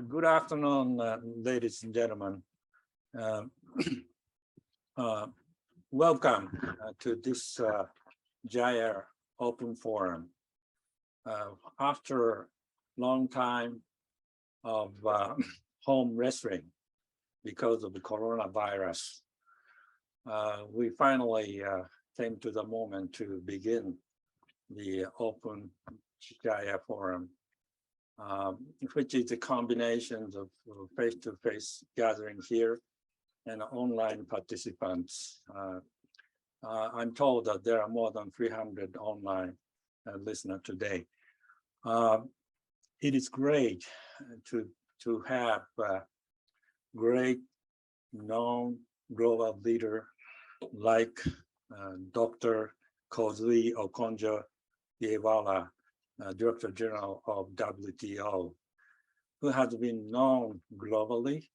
Good afternoon, ladies and gentlemen. Welcome to this JIA Open Forum. After a long time of home wrestling because of the coronavirus, we finally came to the moment to begin the Open JIA Forum, which is a combination of face-to-face gathering here and online participants. I'm told that there are more than 300 online listeners today. It is great to have great known global leader like Dr. Ngozi Okonjo-Iweala, Director General of WTO, who has been known globally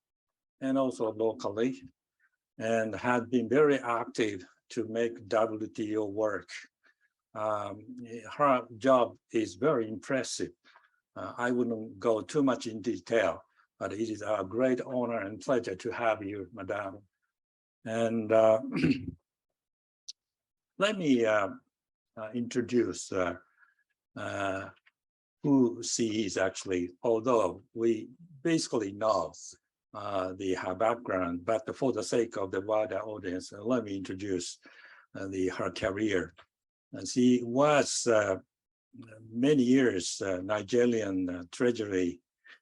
and also locally, and has been very active to make WTO work. Her job is very impressive. I wouldn't go too much in detail, but it is a great honor and pleasure to have you, Madam. And let me introduce who she is actually, although we basically know her background, but for the sake of the wider audience, let me introduce her career. She was many years Nigerian Treasury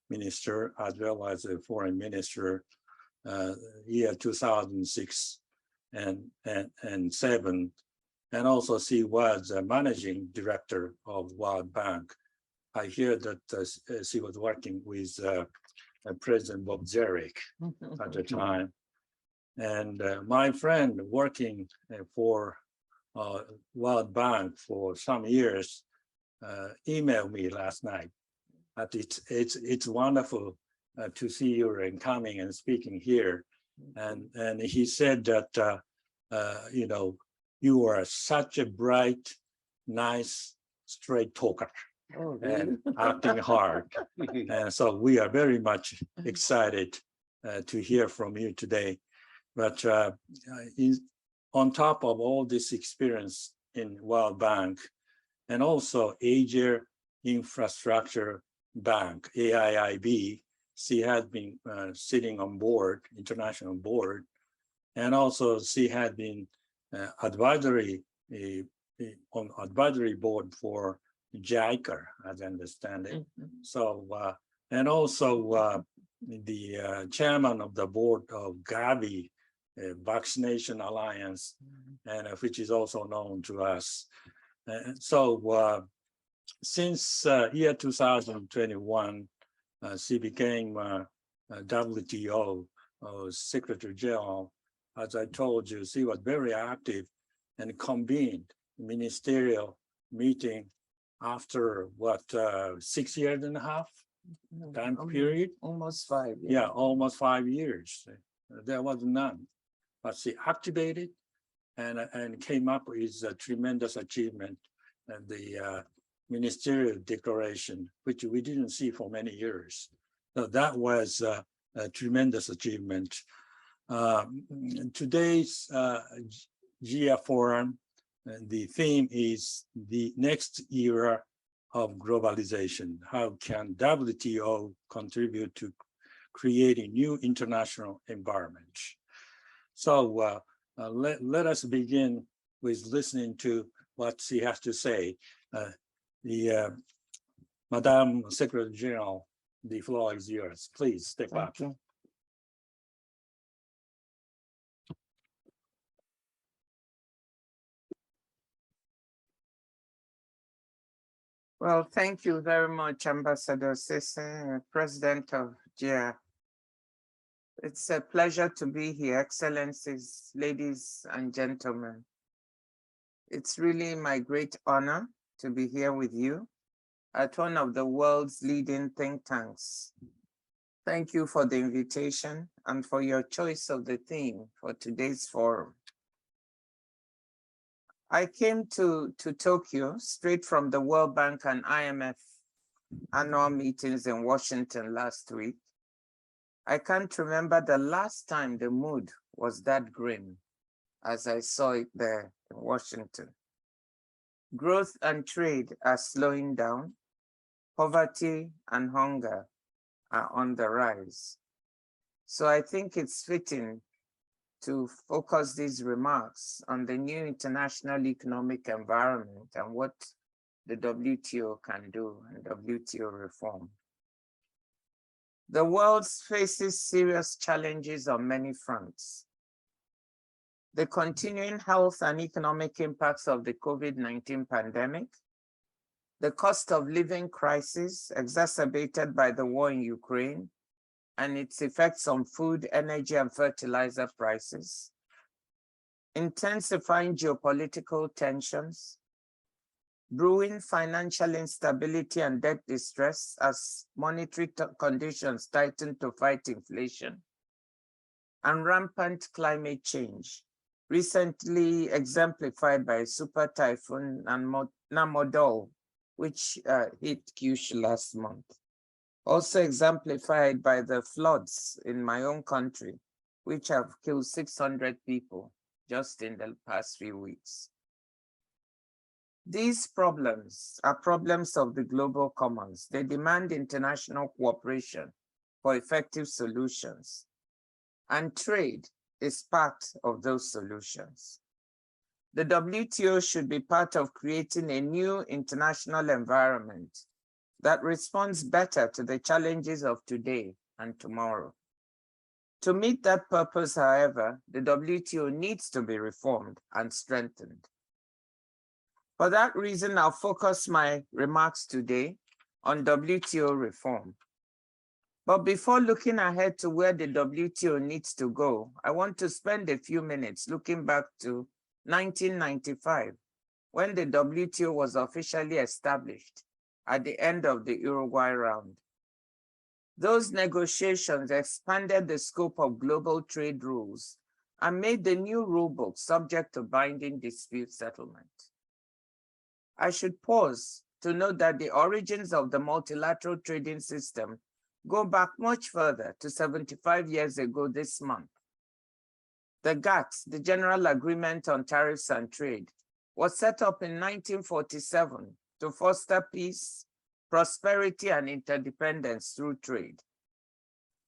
Minister as well as a Foreign Minister, year 2006 and 7. And also she was a managing director of World Bank. I hear that she was working with President Bob Zarek at the time. And my friend working for World Bank for some years emailed me last night. But it's wonderful to see you and coming and speaking here. And he said that, you know, you are such a bright, nice, straight talker. Oh, really? And acting hard. And so we are very much excited to hear from you today. But on top of all this experience in World Bank and also Asia Infrastructure Bank, AIIB, she has been sitting on board, international board, and also she had been advisory on advisory board for JICA, as I understand it. So, and also the chairman of the board of Gavi, Vaccination Alliance, and which is also known to us. So, since year 2021, she became WTO Secretary General. As I told you, she was very active and convened ministerial meeting after what, 6.5 years time period? Almost 5 years. Yeah, almost 5 years. There was none, but she activated and came up with a tremendous achievement, the ministerial declaration, which we didn't see for many years. So that was a tremendous achievement. Today's JIA Forum, the theme is the next era of globalization. How can WTO contribute to creating new international environment? So let us begin with listening to what she has to say. Madam Secretary General, the floor is yours. Please step up. Thank you. Well, thank you very much, Ambassador Sasae, President of JIA. It's a pleasure to be here, Excellencies, ladies and gentlemen. It's really my great honor to be here with you at one of the world's leading think tanks. Thank you for the invitation and for your choice of the theme for today's forum. I came to Tokyo straight from the World Bank and IMF annual meetings in Washington last week. I can't remember the last time the mood was that grim as I saw it there in Washington. Growth and trade are slowing down. Poverty and hunger are on the rise. So I think it's fitting to focus these remarks on the new international economic environment and what the WTO can do and WTO reform. The world faces serious challenges on many fronts. The continuing health and economic impacts of the COVID-19 pandemic, the cost of living crisis exacerbated by the war in Ukraine and its effects on food, energy, and fertilizer prices, intensifying geopolitical tensions, brewing financial instability and debt distress as monetary conditions tighten to fight inflation, and rampant climate change, recently exemplified by super typhoon Namodol, which hit Kyushu last month. Also exemplified by the floods in my own country, which have killed 600 people just in the past few weeks. These problems are problems of the global commons. They demand international cooperation for effective solutions, and trade is part of those solutions. The WTO should be part of creating a new international environment that responds better to the challenges of today and tomorrow. To meet that purpose, however, the WTO needs to be reformed and strengthened. For that reason, I'll focus my remarks today on WTO reform. But before looking ahead to where the WTO needs to go, I want to spend a few minutes looking back to 1995, when the WTO was officially established at the end of the Uruguay round. Those negotiations expanded the scope of global trade rules and made the new rulebook subject to binding dispute settlement. I should pause to note that the origins of the multilateral trading system go back much further to 75 years ago this month. The GATT, the General Agreement on Tariffs and Trade, was set up in 1947 to foster peace, prosperity, and interdependence through trade.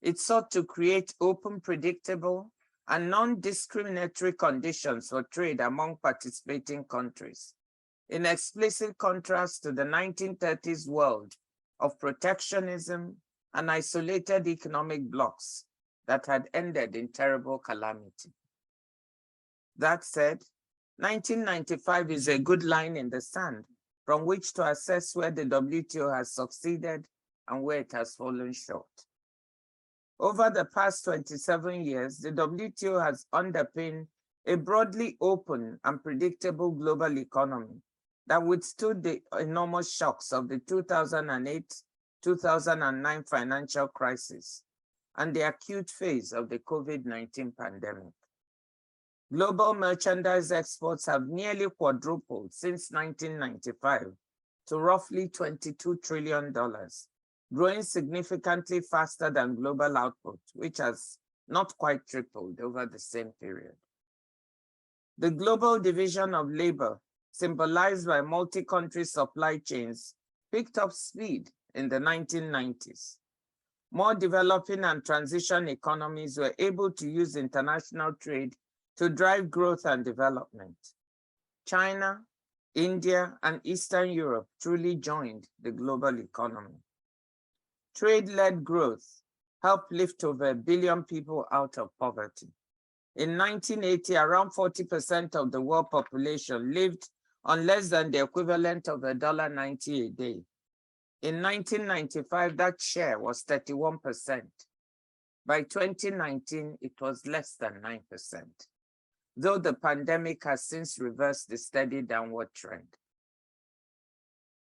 It sought to create open, predictable, and non-discriminatory conditions for trade among participating countries, in explicit contrast to the 1930s world of protectionism and isolated economic blocs that had ended in terrible calamity. That said, 1995 is a good line in the sand from which to assess where the WTO has succeeded and where it has fallen short. Over the past 27 years, the WTO has underpinned a broadly open and predictable global economy that withstood the enormous shocks of the 2008-2009 financial crisis and the acute phase of the COVID-19 pandemic. Global merchandise exports have nearly quadrupled since 1995 to roughly $22 trillion, growing significantly faster than global output, which has not quite tripled over the same period. The global division of labor, symbolized by multi-country supply chains, picked up speed in the 1990s. More developing and transition economies were able to use international trade to drive growth and development. China, India, and Eastern Europe truly joined the global economy. Trade-led growth helped lift over 1 billion people out of poverty. In 1980, around 40% of the world population lived on less than the equivalent of $1.90 a day. In 1995, that share was 31%. By 2019, it was less than 9%, though the pandemic has since reversed the steady downward trend.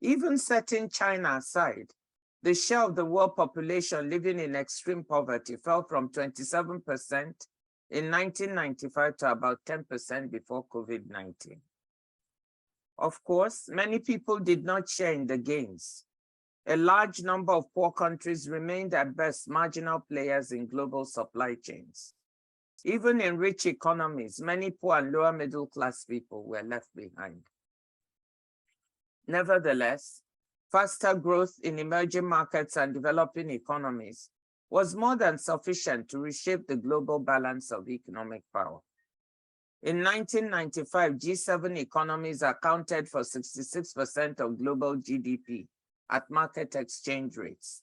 Even setting China aside, the share of the world population living in extreme poverty fell from 27% in 1995 to about 10% before COVID-19. Of course, many people did not share in the gains. A large number of poor countries remained at best marginal players in global supply chains. Even in rich economies, many poor and lower middle class people were left behind. Nevertheless, faster growth in emerging markets and developing economies was more than sufficient to reshape the global balance of economic power. In 1995, G7 economies accounted for 66% of global GDP at market exchange rates.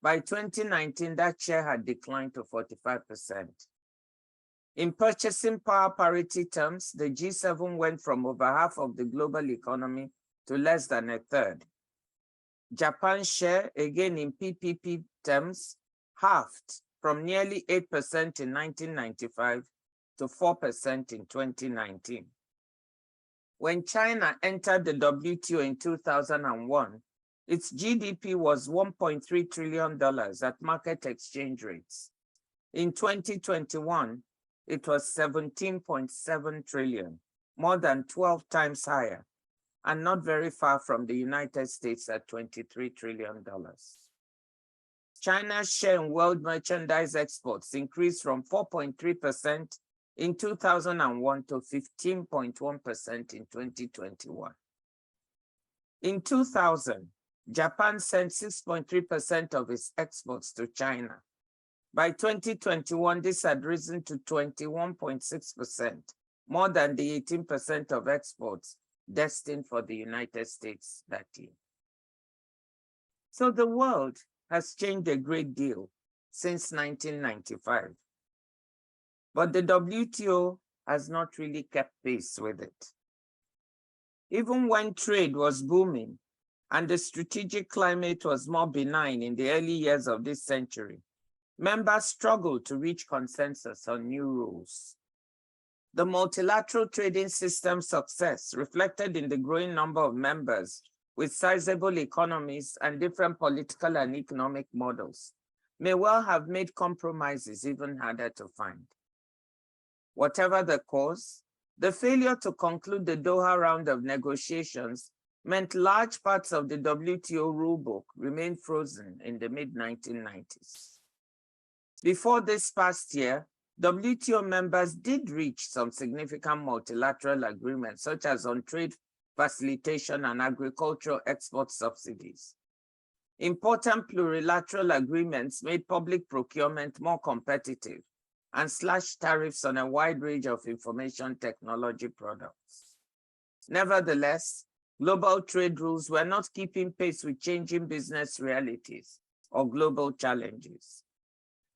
By 2019, that share had declined to 45%. In purchasing power parity terms, the G7 went from over half of the global economy to less than a third. Japan's share, again in PPP terms, halved from nearly 8% in 1995 to 4% in 2019. When China entered the WTO in 2001, its GDP was $1.3 trillion at market exchange rates. In 2021, it was 17.7 trillion, more than 12 times higher, and not very far from the United States at $23 trillion. China's share in world merchandise exports increased from 4.3% in 2001 to 15.1% in 2021. In 2000, Japan sent 6.3% of its exports to China. By 2021, this had risen to 21.6%, more than the 18% of exports destined for the United States that year. So the world has changed a great deal since 1995. But the WTO has not really kept pace with it. Even when trade was booming and the strategic climate was more benign in the early years of this century, members struggled to reach consensus on new rules. The multilateral trading system's success, reflected in the growing number of members with sizable economies and different political and economic models, may well have made compromises even harder to find. Whatever the cause, the failure to conclude the Doha round of negotiations meant large parts of the WTO rulebook remained frozen in the mid-1990s. Before this past year, WTO members did reach some significant multilateral agreements, such as on trade facilitation and agricultural export subsidies. Important plurilateral agreements made public procurement more competitive and slashed tariffs on a wide range of information technology products. Nevertheless, global trade rules were not keeping pace with changing business realities or global challenges.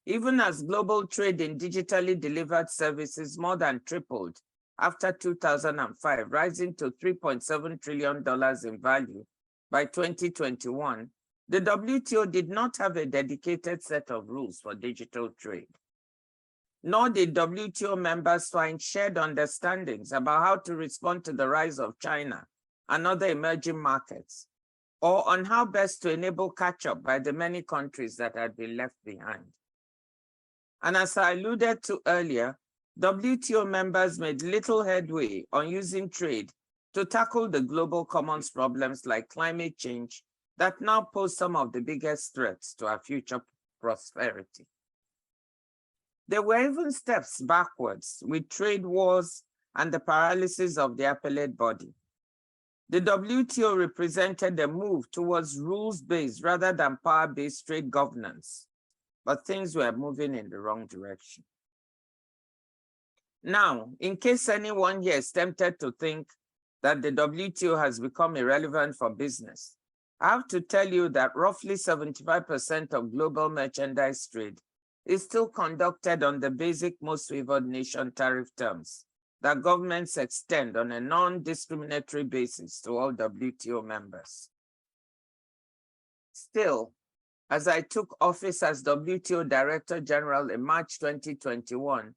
Even as global trade in digitally delivered services more than tripled after 2005, rising to $3.7 trillion in value by 2021, the WTO did not have a dedicated set of rules for digital trade. Nor did WTO members find shared understandings about how to respond to the rise of China and other emerging markets, or on how best to enable catch-up by the many countries that had been left behind. And as I alluded to earlier, WTO members made little headway on using trade to tackle the global commons problems like climate change that now pose some of the biggest threats to our future prosperity. There were even steps backwards with trade wars and the paralysis of the appellate body. The WTO represented a move towards rules-based rather than power-based trade governance, but things were moving in the wrong direction. Now, in case anyone here is tempted to think that the WTO has become irrelevant for business, I have to tell you that roughly 75% of global merchandise trade is still conducted on the basic most favored nation tariff terms that governments extend on a non-discriminatory basis to all WTO members. Still, as I took office as WTO Director General in March 2021,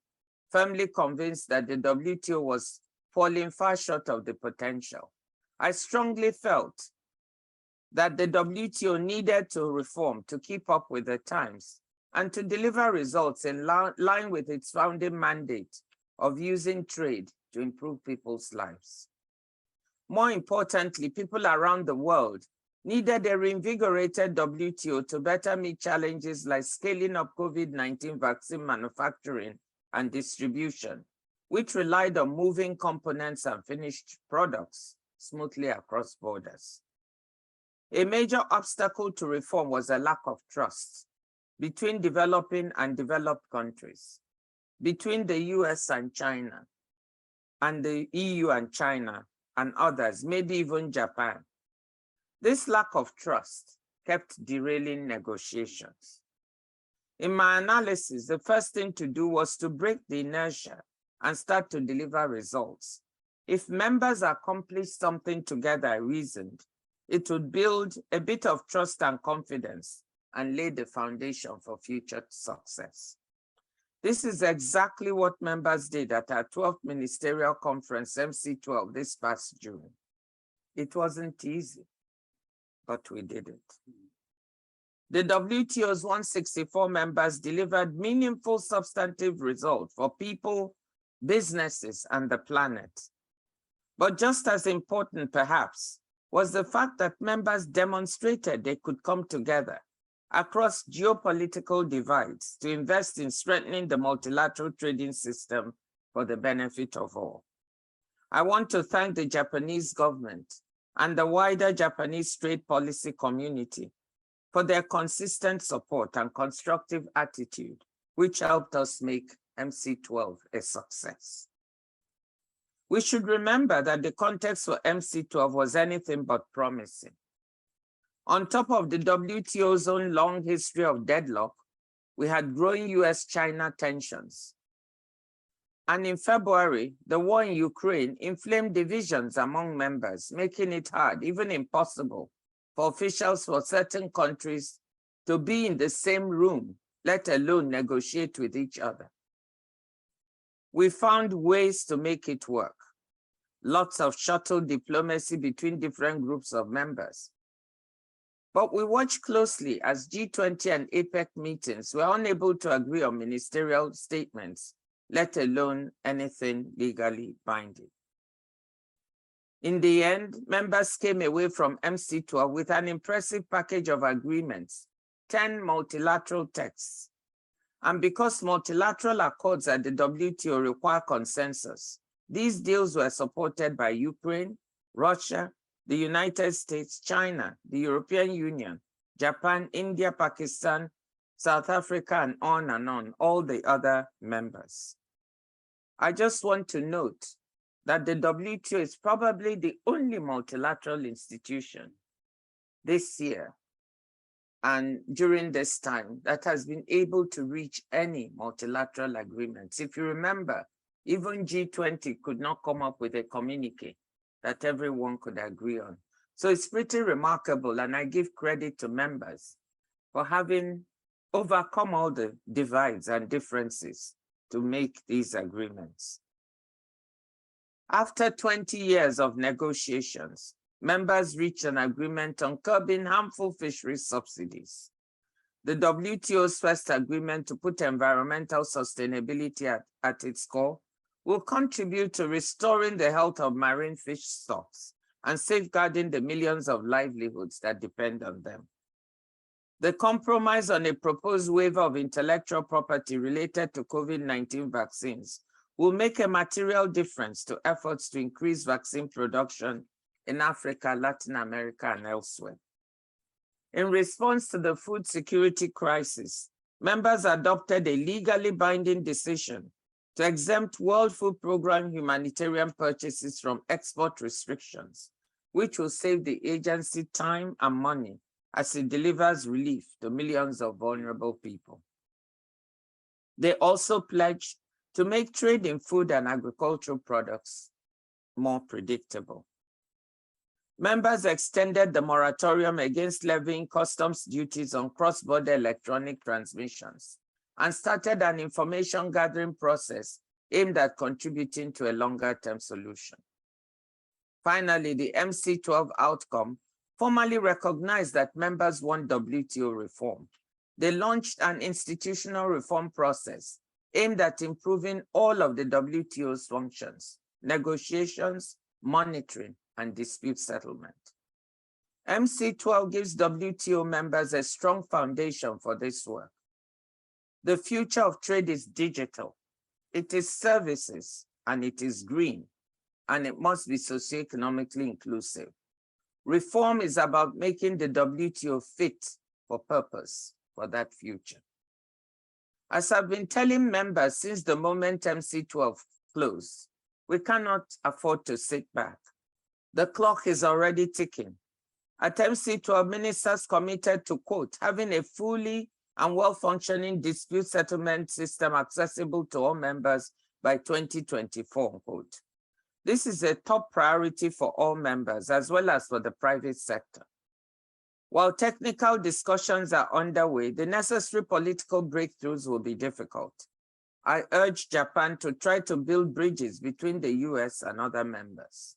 firmly convinced that the WTO was falling far short of the potential, I strongly felt that the WTO needed to reform to keep up with the times and to deliver results in line with its founding mandate of using trade to improve people's lives. More importantly, people around the world needed a reinvigorated WTO to better meet challenges like scaling up COVID-19 vaccine manufacturing and distribution, which relied on moving components and finished products smoothly across borders. A major obstacle to reform was a lack of trust between developing and developed countries, between the US and China, and the EU and China, and others, maybe even Japan. This lack of trust kept derailing negotiations. In my analysis, the first thing to do was to break the inertia and start to deliver results. If members accomplished something together, I reasoned, it would build a bit of trust and confidence and lay the foundation for future success. This is exactly what members did at our 12th Ministerial Conference, MC12, this past June. It wasn't easy, but we did it. The WTO's 164 members delivered meaningful substantive results for people, businesses, and the planet. But just as important, perhaps, was the fact that members demonstrated they could come together across geopolitical divides to invest in strengthening the multilateral trading system for the benefit of all. I want to thank the Japanese government and the wider Japanese trade policy community for their consistent support and constructive attitude, which helped us make MC12 a success. We should remember that the context for MC12 was anything but promising. On top of the WTO's own long history of deadlock, we had growing US-China tensions. And in February, the war in Ukraine inflamed divisions among members, making it hard, even impossible, for officials for certain countries to be in the same room, let alone negotiate with each other. We found ways to make it work. Lots of shuttle diplomacy between different groups of members. But we watched closely as G20 and APEC meetings were unable to agree on ministerial statements, let alone anything legally binding. In the end, members came away from MC12 with an impressive package of agreements, 10 multilateral texts. And because multilateral accords at the WTO require consensus, these deals were supported by Ukraine, Russia, the United States, China, the European Union, Japan, India, Pakistan, South Africa, and on, all the other members. I just want to note that the WTO is probably the only multilateral institution this year and during this time that has been able to reach any multilateral agreements. If you remember, even G20 could not come up with a communique that everyone could agree on. So it's pretty remarkable, and I give credit to members for having overcome all the divides and differences to make these agreements. After 20 years of negotiations, members reached an agreement on curbing harmful fisheries subsidies. The WTO's first agreement to put environmental sustainability at its core will contribute to restoring the health of marine fish stocks and safeguarding the millions of livelihoods that depend on them. The compromise on a proposed waiver of intellectual property related to COVID-19 vaccines will make a material difference to efforts to increase vaccine production in Africa, Latin America, and elsewhere. In response to the food security crisis, members adopted a legally binding decision to exempt World Food Programme humanitarian purchases from export restrictions, which will save the agency time and money as it delivers relief to millions of vulnerable people. They also pledged to make trade in food and agricultural products more predictable. Members extended the moratorium against levying customs duties on cross-border electronic transmissions and started an information gathering process aimed at contributing to a longer-term solution. Finally, the MC12 outcome formally recognized that members want WTO reform. They launched an institutional reform process aimed at improving all of the WTO's functions, negotiations, monitoring, and dispute settlement. MC12 gives WTO members a strong foundation for this work. The future of trade is digital, it is services, and it is green, and it must be socioeconomically inclusive. Reform is about making the WTO fit for purpose for that future. As I've been telling members since the moment MC12 closed, we cannot afford to sit back. The clock is already ticking. At MC12, ministers committed to, quote, having a fully and well-functioning dispute settlement system accessible to all members by 2024, unquote. This is a top priority for all members as well as for the private sector. While technical discussions are underway, the necessary political breakthroughs will be difficult. I urge Japan to try to build bridges between the US and other members.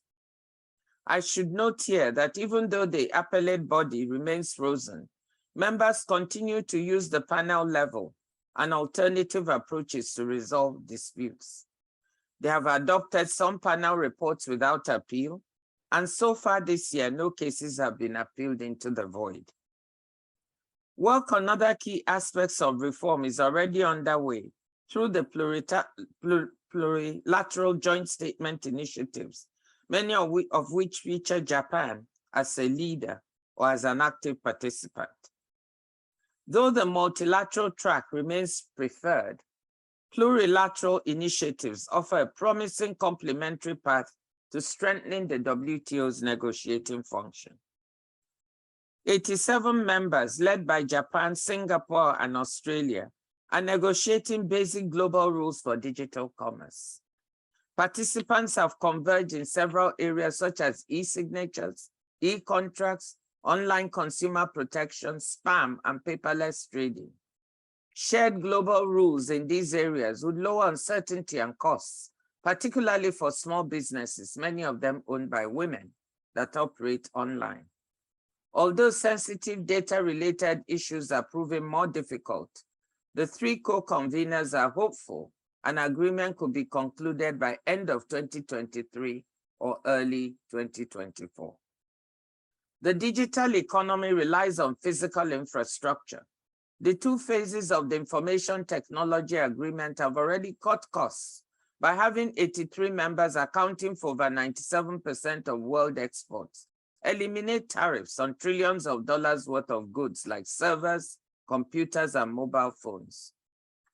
I should note here that even though the appellate body remains frozen, members continue to use the panel level and alternative approaches to resolve disputes. They have adopted some panel reports without appeal, and so far this year, no cases have been appealed into the void. Work on other key aspects of reform is already underway through the plurilateral joint statement initiatives, many of which feature Japan as a leader or as an active participant. Though the multilateral track remains preferred, plurilateral initiatives offer a promising complementary path to strengthening the WTO's negotiating function. 87 members led by Japan, Singapore, and Australia are negotiating basic global rules for digital commerce. Participants have converged in several areas such as e-signatures, e-contracts, online consumer protection, spam, and paperless trading. Shared global rules in these areas would lower uncertainty and costs, particularly for small businesses, many of them owned by women that operate online. Although sensitive data-related issues are proving more difficult, the three co-conveners are hopeful an agreement could be concluded by end of 2023 or early 2024. The digital economy relies on physical infrastructure. The two phases of the Information Technology Agreement have already cut costs by having 83 members accounting for over 97% of world exports, eliminate tariffs on trillions of dollars worth of goods like servers, computers, and mobile phones.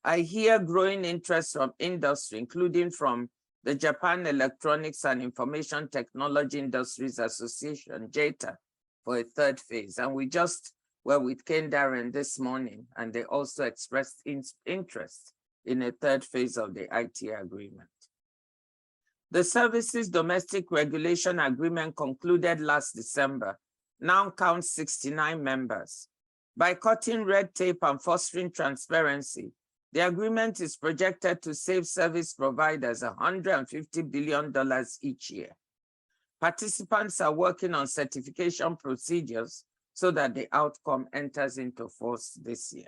I hear growing interest from industry, including from the Japan Electronics and Information Technology Industries Association, JETA, for a third phase. And we just were with Ken Darren this morning, and they also expressed interest in a third phase of the IT agreement. The Services Domestic Regulation Agreement concluded last December now counts 69 members. By cutting red tape and fostering transparency, the agreement is projected to save service providers $150 billion each year. Participants are working on certification procedures so that the outcome enters into force this year.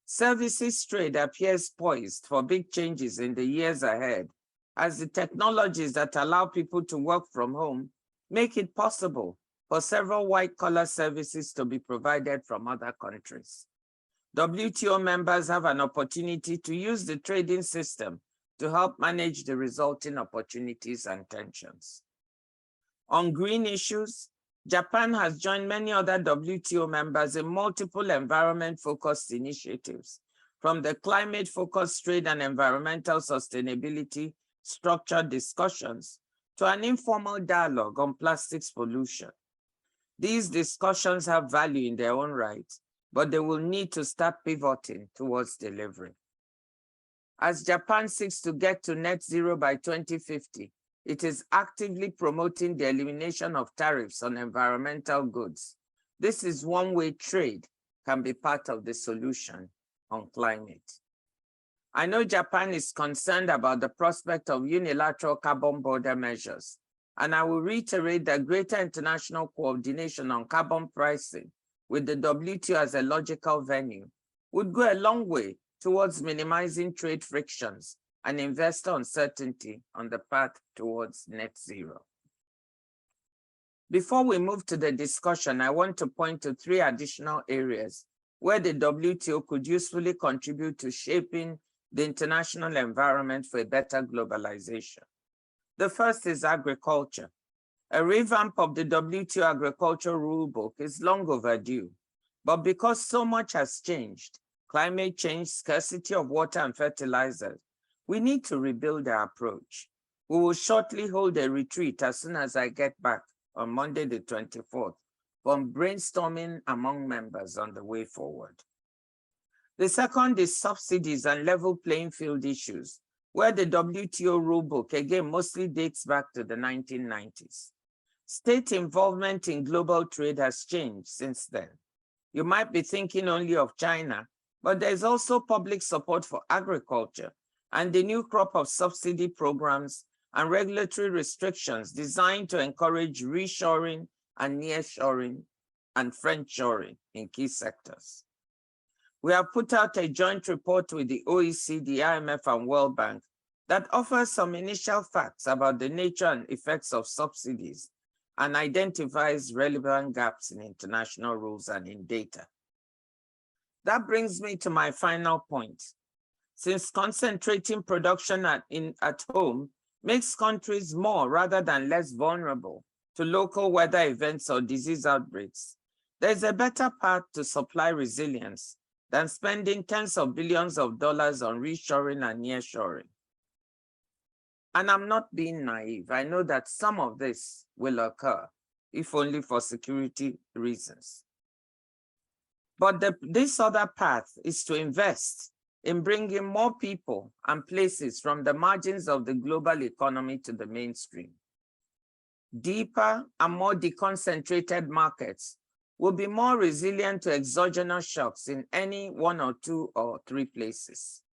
Services trade appears poised for big changes in the years ahead, as the technologies that allow people to work from home make it possible for several white-collar services to be provided from other countries. WTO members have an opportunity to use the trading system to help manage the resulting opportunities and tensions. On green issues, Japan has joined many other WTO members in multiple environment-focused initiatives, from the climate-focused trade and environmental sustainability structured discussions to an informal dialogue on plastics pollution. These discussions have value in their own right, but they will need to start pivoting towards delivery. As Japan seeks to get to net zero by 2050, it is actively promoting the elimination of tariffs on environmental goods. This is one way trade can be part of the solution on climate. I know Japan is concerned about the prospect of unilateral carbon border measures, and I will reiterate that greater international coordination on carbon pricing with the WTO as a logical venue would go a long way towards minimizing trade frictions and investor uncertainty on the path towards net zero. Before we move to the discussion, I want to point to 3 additional areas where the WTO could usefully contribute to shaping the international environment for a better globalization. The first is agriculture. A revamp of the WTO agriculture rulebook is long overdue, but because so much has changed, climate change, scarcity of water and fertilizers, we need to rebuild our approach. We will shortly hold a retreat as soon as I get back on Monday the 24th from brainstorming among members on the way forward. The second is subsidies and level playing field issues, where the WTO rulebook again mostly dates back to the 1990s. State involvement in global trade has changed since then. You might be thinking only of China, but there's also public support for agriculture and the new crop of subsidy programs and regulatory restrictions designed to encourage reshoring and nearshoring and friendshoring in key sectors. We have put out a joint report with the OECD, IMF, and World Bank that offers some initial facts about the nature and effects of subsidies and identifies relevant gaps in international rules and in data. That brings me to my final point. Since concentrating production at home makes countries more rather than less vulnerable to local weather events or disease outbreaks, there's a better path to supply resilience than spending tens of billions of dollars on reshoring and nearshoring. And I'm not being naive. I know that some of this will occur, if only for security reasons. But this other path is to invest in bringing more people and places from the margins of the global economy to the mainstream. Deeper and more deconcentrated markets will be more resilient to exogenous shocks in any 1 or 2 or 3 places.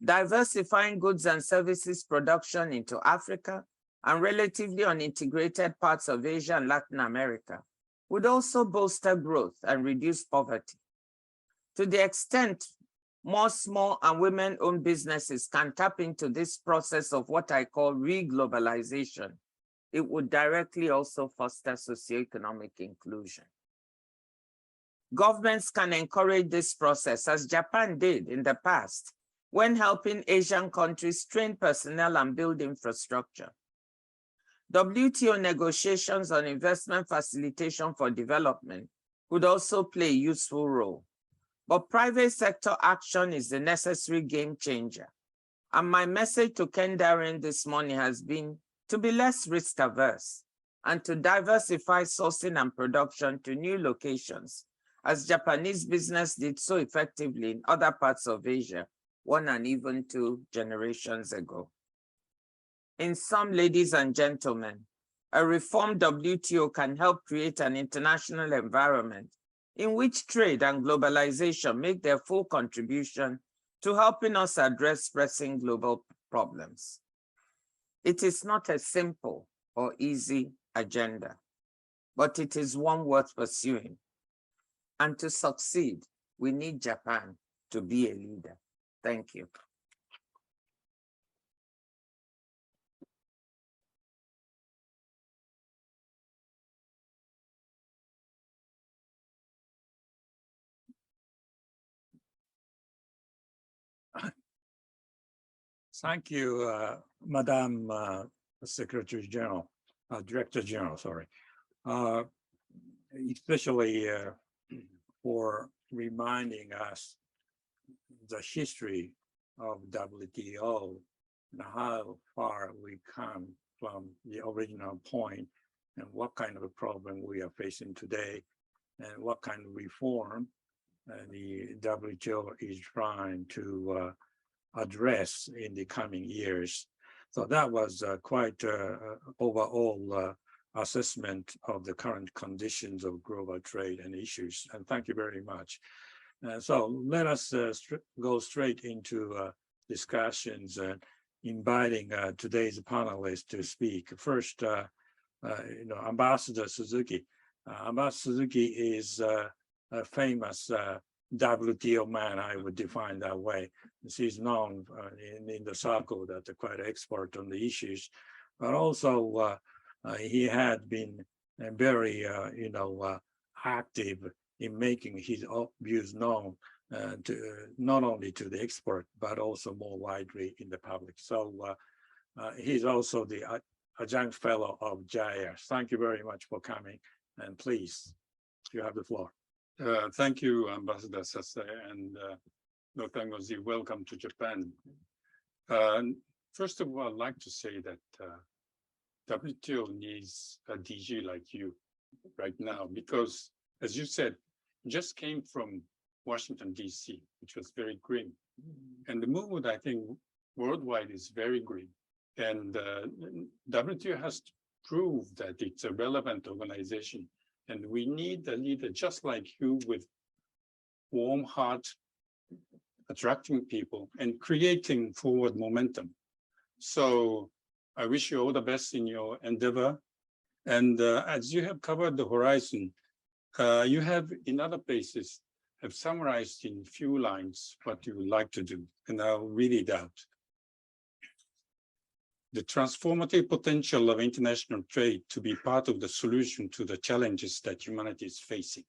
Diversifying goods and services production into Africa and relatively unintegrated parts of Asia and Latin America would also bolster growth and reduce poverty. To the extent more small and women-owned businesses can tap into this process of what I call re-globalization, it would directly also foster socioeconomic inclusion. Governments can encourage this process, as Japan did in the past, when helping Asian countries train personnel and build infrastructure. WTO negotiations on investment facilitation for development could also play a useful role. But private sector action is the necessary game changer. And my message to Ken Darren this morning has been to be less risk averse and to diversify sourcing and production to new locations, as Japanese business did so effectively in other parts of Asia 1 and even 2 generations ago. In sum, ladies and gentlemen, a reformed WTO can help create an international environment in which trade and globalization make their full contribution to helping us address pressing global problems. It is not a simple or easy agenda, but it is one worth pursuing. And to succeed, we need Japan to be a leader. Thank you. Thank you, Madam Secretary General, Director General, sorry, especially for reminding us the history of WTO and how far we come from the original point and what kind of a problem we are facing today and what kind of reform the WTO is trying to address in the coming years. So that was quite overall assessment of the current conditions of global trade and issues. And thank you very much. So let us go straight into discussions, inviting today's panelists to speak. First, Ambassador Suzuki. Ambassador Suzuki is a famous WTO man, I would define that way. She's known in the circle that they're quite expert on the issues, but also he had been and very, active in making his views known to not only to the expert, but also more widely in the public. So he's also the Adjunct Fellow of JIS. Thank you very much for coming, and please, you have the floor. Thank you, Ambassador Sasae, and Dr. Ngozi, welcome to Japan. First of all, I'd like to say that WTO needs a DG like you right now, because, as you said, you just came from Washington, D.C., which was very grim. And the mood, I think, worldwide is very grim. And WTO has to prove that it's a relevant organization. And we need a leader just like you, with warm heart, attracting people and creating forward momentum. So I wish you all the best in your endeavor. And as you have covered the horizon, you have in other places have summarized in few lines what you would like to do, and I'll read it out. The transformative potential of international trade to be part of the solution to the challenges that humanity is facing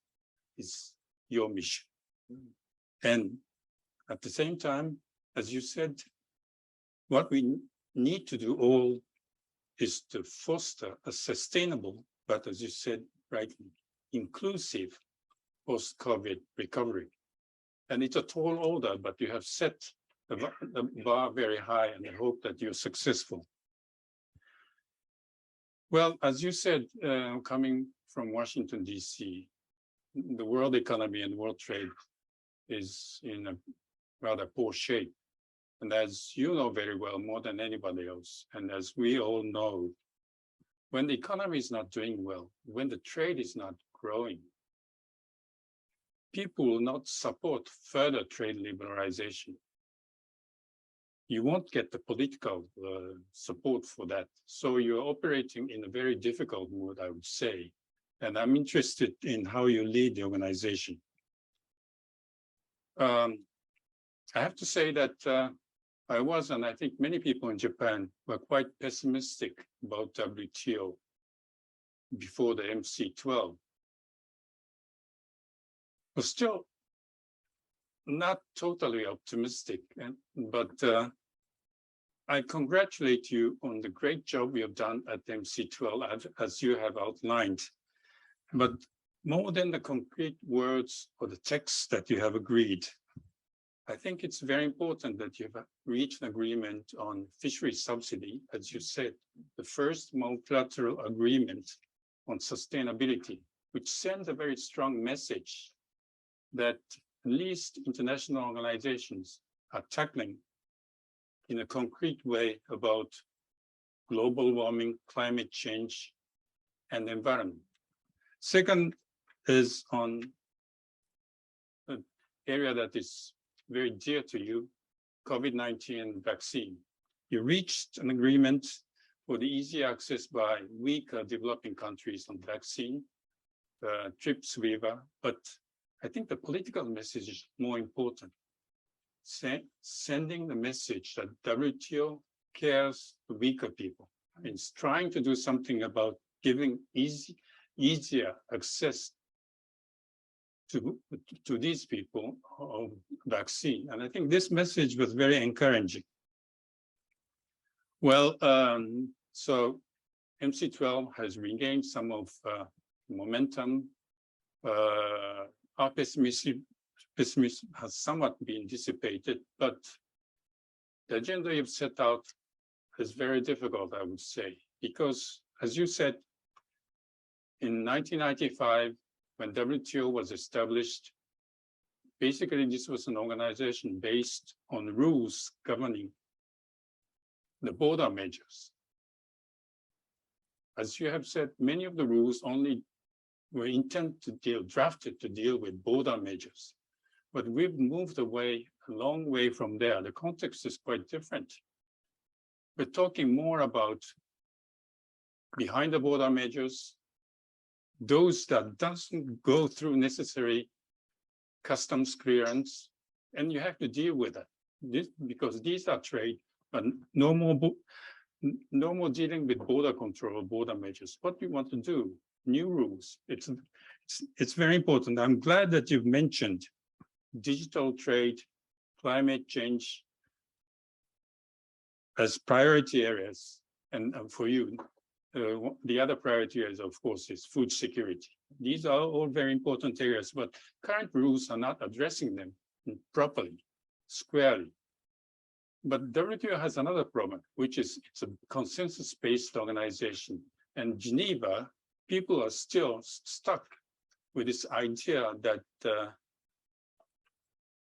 is your mission. And at the same time, as you said, what we need to do all is to foster a sustainable, but as you said rightly, inclusive post-COVID recovery. And it's a tall order, but you have set the bar very high, and I hope that you're successful. Well, as you said, coming from Washington, D.C., the world economy and world trade is in a rather poor shape. And as you know very well, more than anybody else, and as we all know, when the economy is not doing well, when the trade is not growing, people will not support further trade liberalization. You won't get the political support for that. So you're operating in a very difficult mood, I would say. And I'm interested in how you lead the organization. I have to say that I was, and I think many people in Japan were quite pessimistic about WTO before the MC12. But still not totally optimistic, but I congratulate you on the great job you have done at MC12 as you have outlined. But more than the concrete words or the text that you have agreed, I think it's very important that you have reached an agreement on fishery subsidy, as you said, the first multilateral agreement on sustainability, which sends a very strong message that at least international organizations are tackling in a concrete way about global warming, climate change, and environment. Second is on an area that is very dear to you, COVID-19 vaccine. You reached an agreement for the easy access by weaker developing countries on vaccine, TRIPS waiver, but I think the political message is more important. Sending the message that WTO cares for weaker people. It's trying to do something about giving easier access to these people of vaccine. And I think this message was very encouraging. Well, so MC12 has regained some of momentum. Our pessimism has somewhat been dissipated, but the agenda you've set out is very difficult, I would say, because as you said, in 1995, when WTO was established, basically this was an organization based on rules governing the border measures. As you have said, many of the rules only were drafted to deal with border measures. But we've moved away, a long way from there. The context is quite different. We're talking more about behind the border measures, those that doesn't go through necessary customs clearance, and you have to deal with that. Because these are trade, but no more dealing with border control, border measures. What we want to do new rules. It's very important. I'm glad that you've mentioned digital trade, climate change as priority areas. And for you, the other priority areas, of course, is food security. These are all very important areas, but current rules are not addressing them properly, squarely. But WTO has another problem, which is it's a consensus-based organization. And Geneva, people are still stuck with this idea that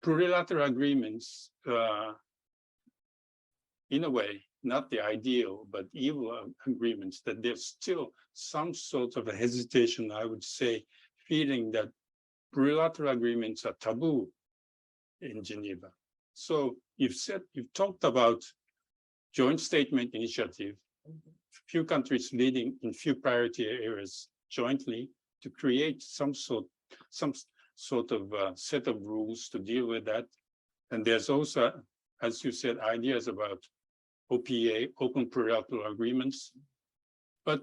plurilateral agreements, in a way, not the ideal, but evil agreements, that there's still some sort of a hesitation, I would say, feeling that plurilateral agreements are taboo in Geneva. So you've talked about joint statement initiative, few countries leading in few priority areas jointly to create some sort of set of rules to deal with that. And there's also, as you said, ideas about OPA, open plurilateral agreements. But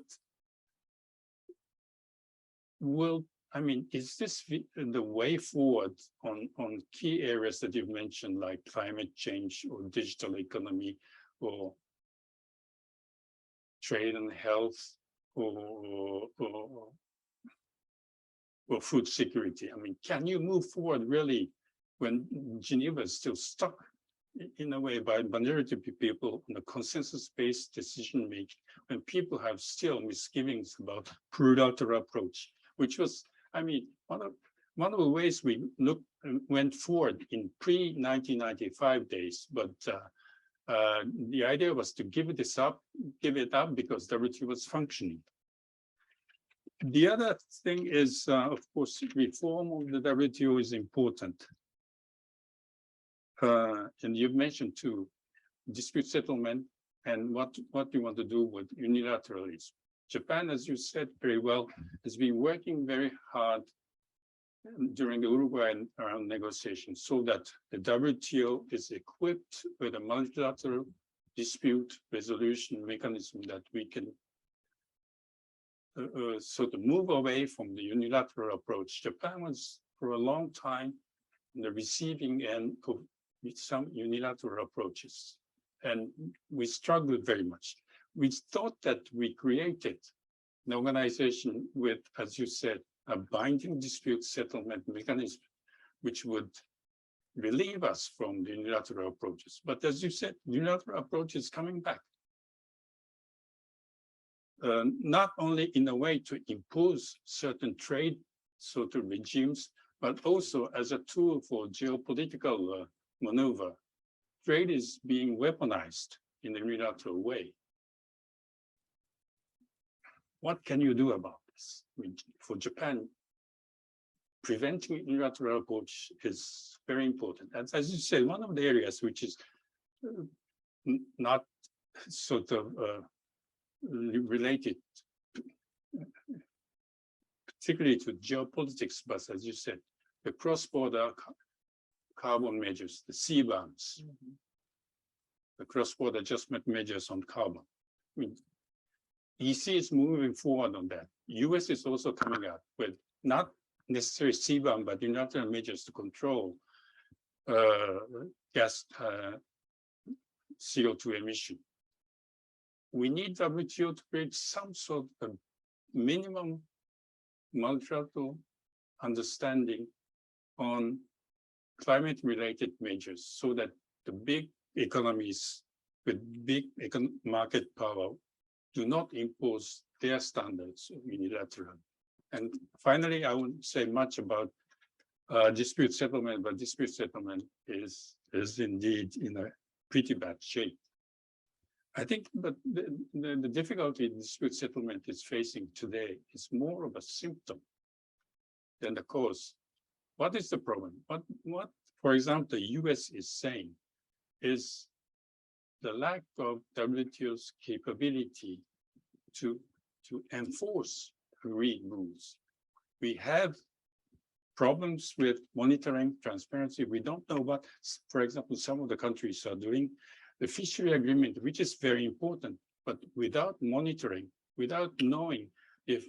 is this the way forward on key areas that you've mentioned, like climate change or digital economy or trade and health or food security? I mean, can you move forward really when Geneva is still stuck in a way by minority people on a consensus-based decision making, when people have still misgivings about plurilateral approach, which was, one of the ways we went forward in pre-1995 days, but the idea was to give it up because WTO was functioning. The other thing is, of course, reform of the WTO is important. And you've mentioned too, dispute settlement and what you want to do with unilateralism. Japan, as you said very well, has been working very hard during the Uruguay negotiations so that the WTO is equipped with a multilateral dispute resolution mechanism that we can sort of move away from the unilateral approach. Japan was for a long time on the receiving end of some unilateral approaches, and we struggled very much. We thought that we created an organization with, as you said, a binding dispute settlement mechanism, which would relieve us from the unilateral approaches. But as you said, unilateral approach is coming back. Not only in a way to impose certain trade sort of regimes, but also as a tool for geopolitical maneuver. Trade is being weaponized in a unilateral way. What can you do about this? For Japan, preventing unilateral approach is very important. As you say, one of the areas which is not sort of related, particularly to geopolitics, but as you said, the cross-border carbon measures, the CBAMs, the cross-border adjustment measures on carbon. EC is moving forward on that. US is also coming out with not necessarily CBAM, but unilateral measures to control gas CO2 emission. We need WTO to create some sort of minimum multilateral understanding on climate-related measures so that the big economies with big market power do not impose their standards unilaterally. And finally, I wouldn't say much about dispute settlement, but dispute settlement is indeed in a pretty bad shape. I think that the difficulty dispute settlement is facing today is more of a symptom than the cause. What is the problem? What, for example, the US is saying is the lack of WTO's capability to enforce agreed rules. We have problems with monitoring, transparency. We don't know what, for example, some of the countries are doing. The fishery agreement, which is very important, but without monitoring, without knowing if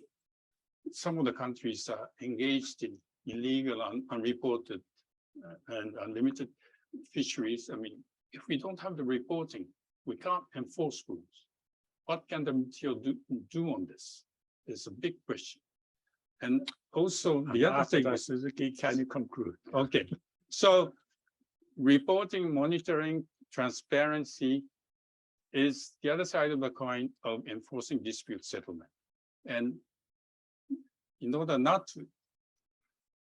some of the countries are engaged in illegal, unreported, and unlimited fisheries. I mean, if we don't have the reporting, we can't enforce rules. What can the WTO do on this? It's a big question. And also the other thing is, Suzuki, can you conclude? okay, so reporting, monitoring, transparency is the other side of the coin of enforcing dispute settlement. And in order not to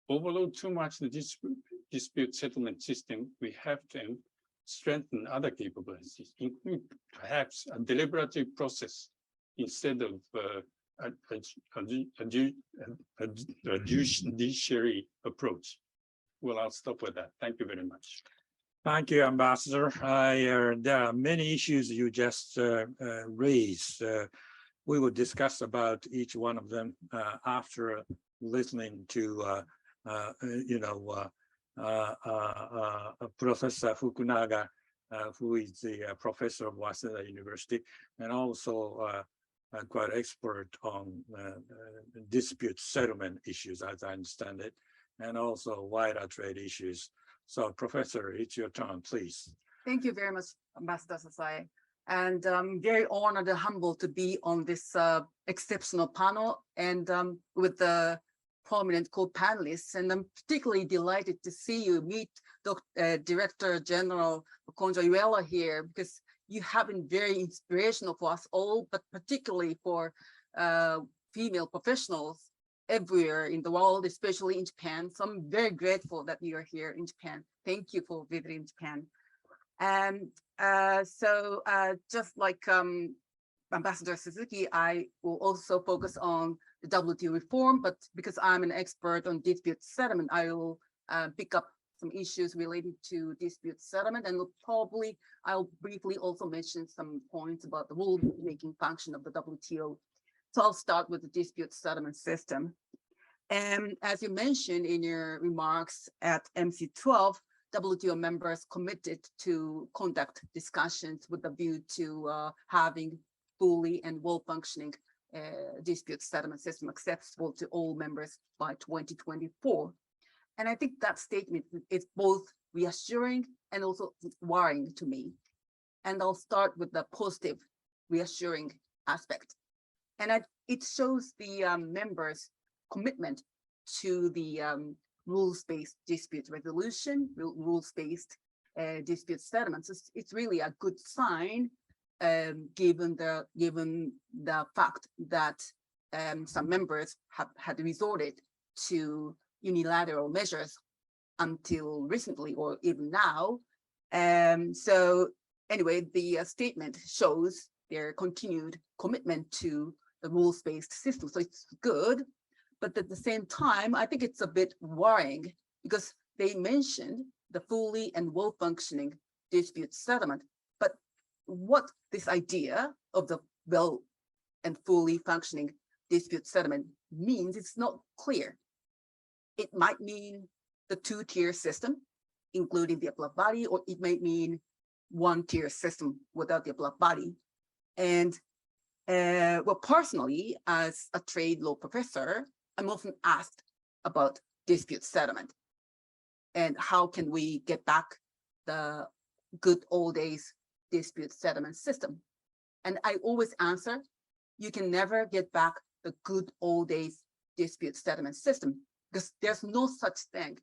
overload too much the dispute settlement system, we have to strengthen other capabilities, including perhaps a deliberative process instead of a judiciary approach. Well, I'll stop with that. Thank you very much. Thank you, Ambassador. There are many issues you just raised. We will discuss about each one of them after listening to, Professor Fukunaga, who is the professor of Waseda University, and also quite expert on dispute settlement issues, as I understand it, and also wider trade issues. So, Professor, it's your turn, please. Thank you very much, Ambassador Sasae. And I'm very honored and humbled to be on this exceptional panel and with the prominent co-panelists. And I'm particularly delighted to see you meet Director General Okonjo-Iweala here, because you have been very inspirational for us all, but particularly for female professionals everywhere in the world, especially in Japan. So I'm very grateful that you are here in Japan. Thank you for visiting Japan. And just like Ambassador Suzuki, I will also focus on the WTO reform, but because I'm an expert on dispute settlement, I will pick up some issues related to dispute settlement, and probably I'll briefly also mention some points about the rule-making function of the WTO. So I'll start with the dispute settlement system. And as you mentioned in your remarks at MC12, WTO members committed to conduct discussions with a view to having fully and well-functioning dispute settlement system accessible to all members by 2024. And I think that statement is both reassuring and also worrying to me. And I'll start with the positive, reassuring aspect. And it shows the members' commitment to the rules-based dispute resolution, rules-based dispute settlements. It's really a good sign, given the fact that some members had resorted to unilateral measures until recently or even now. So anyway, the statement shows their continued commitment to the rules-based system. So it's good, but at the same time, I think it's a bit worrying because they mentioned the fully and well-functioning dispute settlement. But what this idea of the well and fully functioning dispute settlement means, it's not clear. It might mean the two-tier system, including the appellate body, or it might mean one-tier system without the appellate body. And well, personally, as a trade law professor, I'm often asked about dispute settlement and how can we get back the good old days dispute settlement system. And I always answer, you can never get back the good old days dispute settlement system because there's no such thing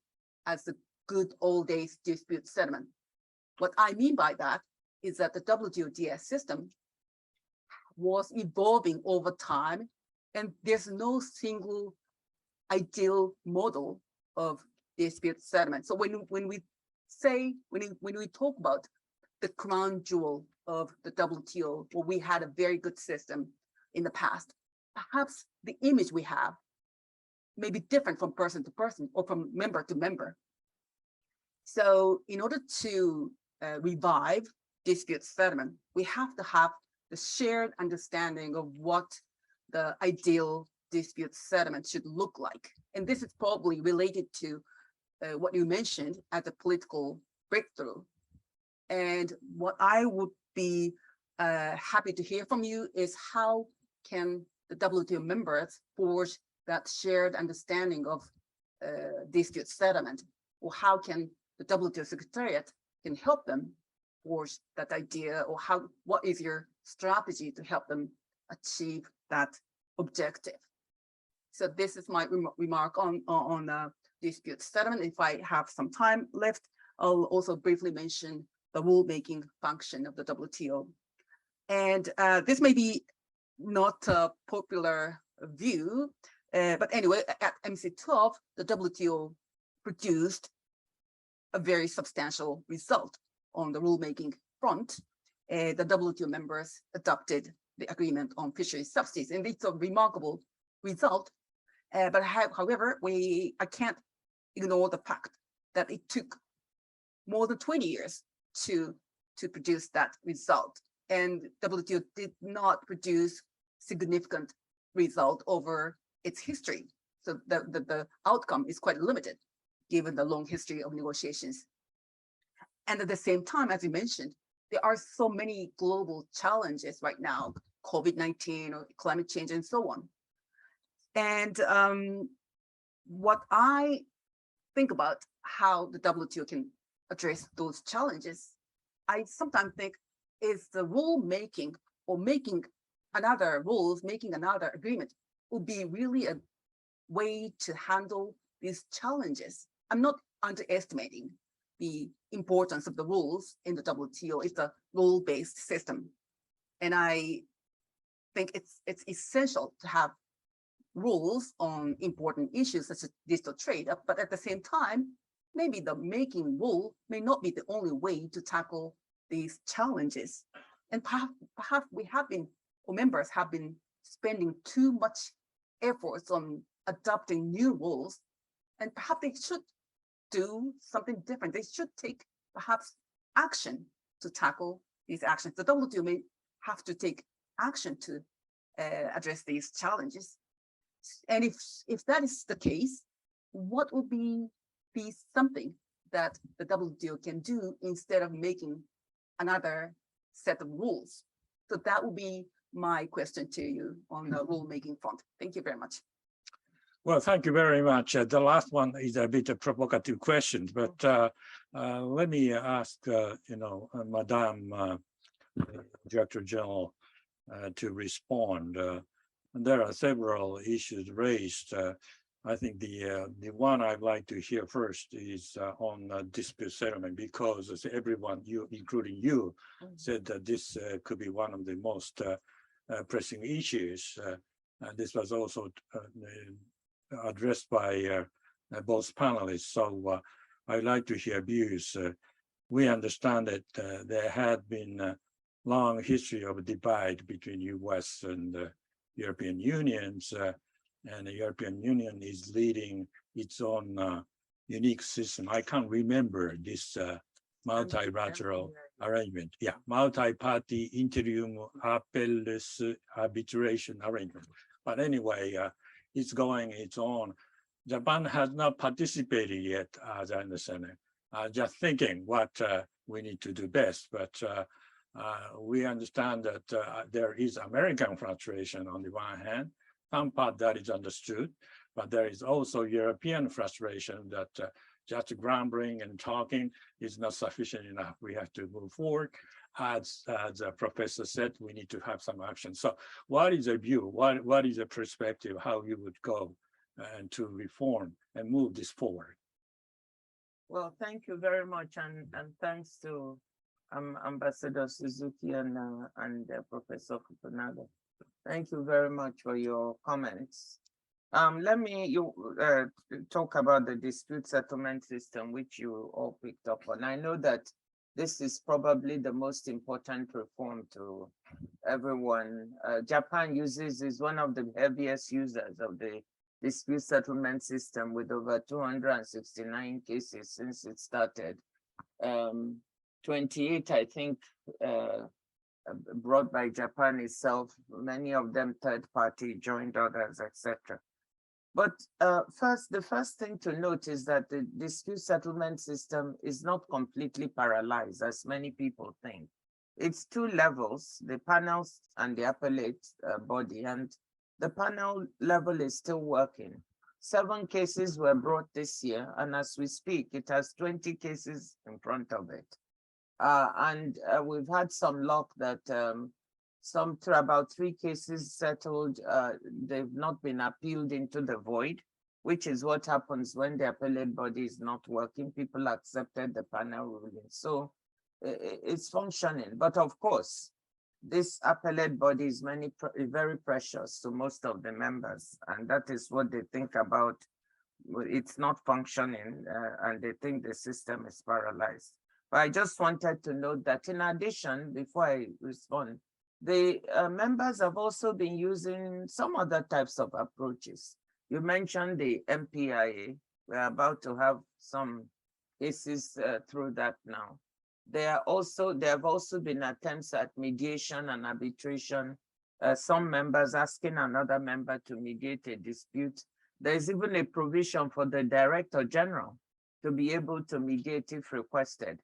as the good old days dispute settlement. What I mean by that is that the WTO system was evolving over time, and there's no single ideal model of dispute settlement. So when we talk about the crown jewel of the WTO, well, we had a very good system in the past, perhaps the image we have may be different from person to person or from member to member. So in order to revive dispute settlement, we have to have the shared understanding of what the ideal dispute settlement should look like. And this is probably related to what you mentioned as a political breakthrough. And what I would be happy to hear from you is how can the WTO members forge that shared understanding of dispute settlement, or how can the WTO Secretariat can help them forge that idea, or what is your strategy to help them achieve that objective? So this is my remark on dispute settlement. If I have some time left, I'll also briefly mention the rulemaking function of the WTO. And this may be not a popular view, but anyway, at MC12, the WTO produced a very substantial result on the rulemaking front. The WTO members adopted the agreement on fisheries subsidies, and it's a remarkable result. But however, I can't ignore the fact that it took more than 20 years to produce that result. And WTO did not produce significant result over its history. So the outcome is quite limited, given the long history of negotiations. And at the same time, as you mentioned, there are so many global challenges right now, COVID-19 or climate change and so on. And what I think about how the WTO can address those challenges, I sometimes think is the rule making or making another rules, making another agreement would be really a way to handle these challenges. I'm not underestimating the importance of the rules in the WTO. It's a rule-based system. And I think it's essential to have rules on important issues such as digital trade, but at the same time, maybe the making rule may not be the only way to tackle these challenges. And perhaps we have been, or members have been spending too much efforts on adopting new rules, and perhaps they should do something different. They should take perhaps action to tackle these actions. The WTO may have to take action to address these challenges. And if that is the case, what would be something that the WTO can do instead of making another set of rules? So that would be my question to you on the rulemaking front. Thank you very much. Well, thank you very much. The last one is a bit of provocative question, but let me ask, Madame Director General to respond. There are several issues raised. I think the one I'd like to hear first is on dispute settlement, because as everyone, you, including you, said that this could be one of the most pressing issues. And this was also addressed by both panelists. So I'd like to hear views. We understand that there had been a long history of debate between US and European Unions, and the European Union is leading its own unique system. I can't remember this multilateral arrangement. Yeah, multi-party interim appellate arbitration arrangement. But anyway, it's going its own. Japan has not participated yet, as I understand it. Just thinking what we need to do best, but we understand that there is American frustration on the one hand, some part that is understood, but there is also European frustration that just grumbling and talking is not sufficient enough. We have to move forward. As the professor said, we need to have some action. So what is a view? What is a perspective, how you would go and to reform and move this forward? Well, thank you very much. And thanks to Ambassador Suzuki and Professor Fukunaga. Thank you very much for your comments. Let me talk about the dispute settlement system, which you all picked up on. I know that this is probably the most important reform to everyone. Japan is one of the heaviest users of the dispute settlement system, with over 269 cases since it started. 28, I think, brought by Japan itself, many of them third party, joint others, etc. But the first thing to note is that the dispute settlement system is not completely paralyzed, as many people think. It's two levels, the panels and the appellate body. And The panel level is still working. 7 cases were brought this year, and as we speak, it has 20 cases in front of it. We've had some luck that about 3 cases settled. They've not been appealed into the void, which is what happens when the appellate body is not working. People accepted the panel ruling. So it's functioning. But of course, this appellate body is very precious to most of the members. And that is what they think about. It's not functioning and they think the system is paralyzed. But I just wanted to note that in addition, before I respond, the members have also been using some other types of approaches. You mentioned the MPIA. We're about to have some cases through that now. There have also been attempts at mediation and arbitration. Some members asking another member to mediate a dispute. There's even a provision for the Director General to be able to mediate if requested.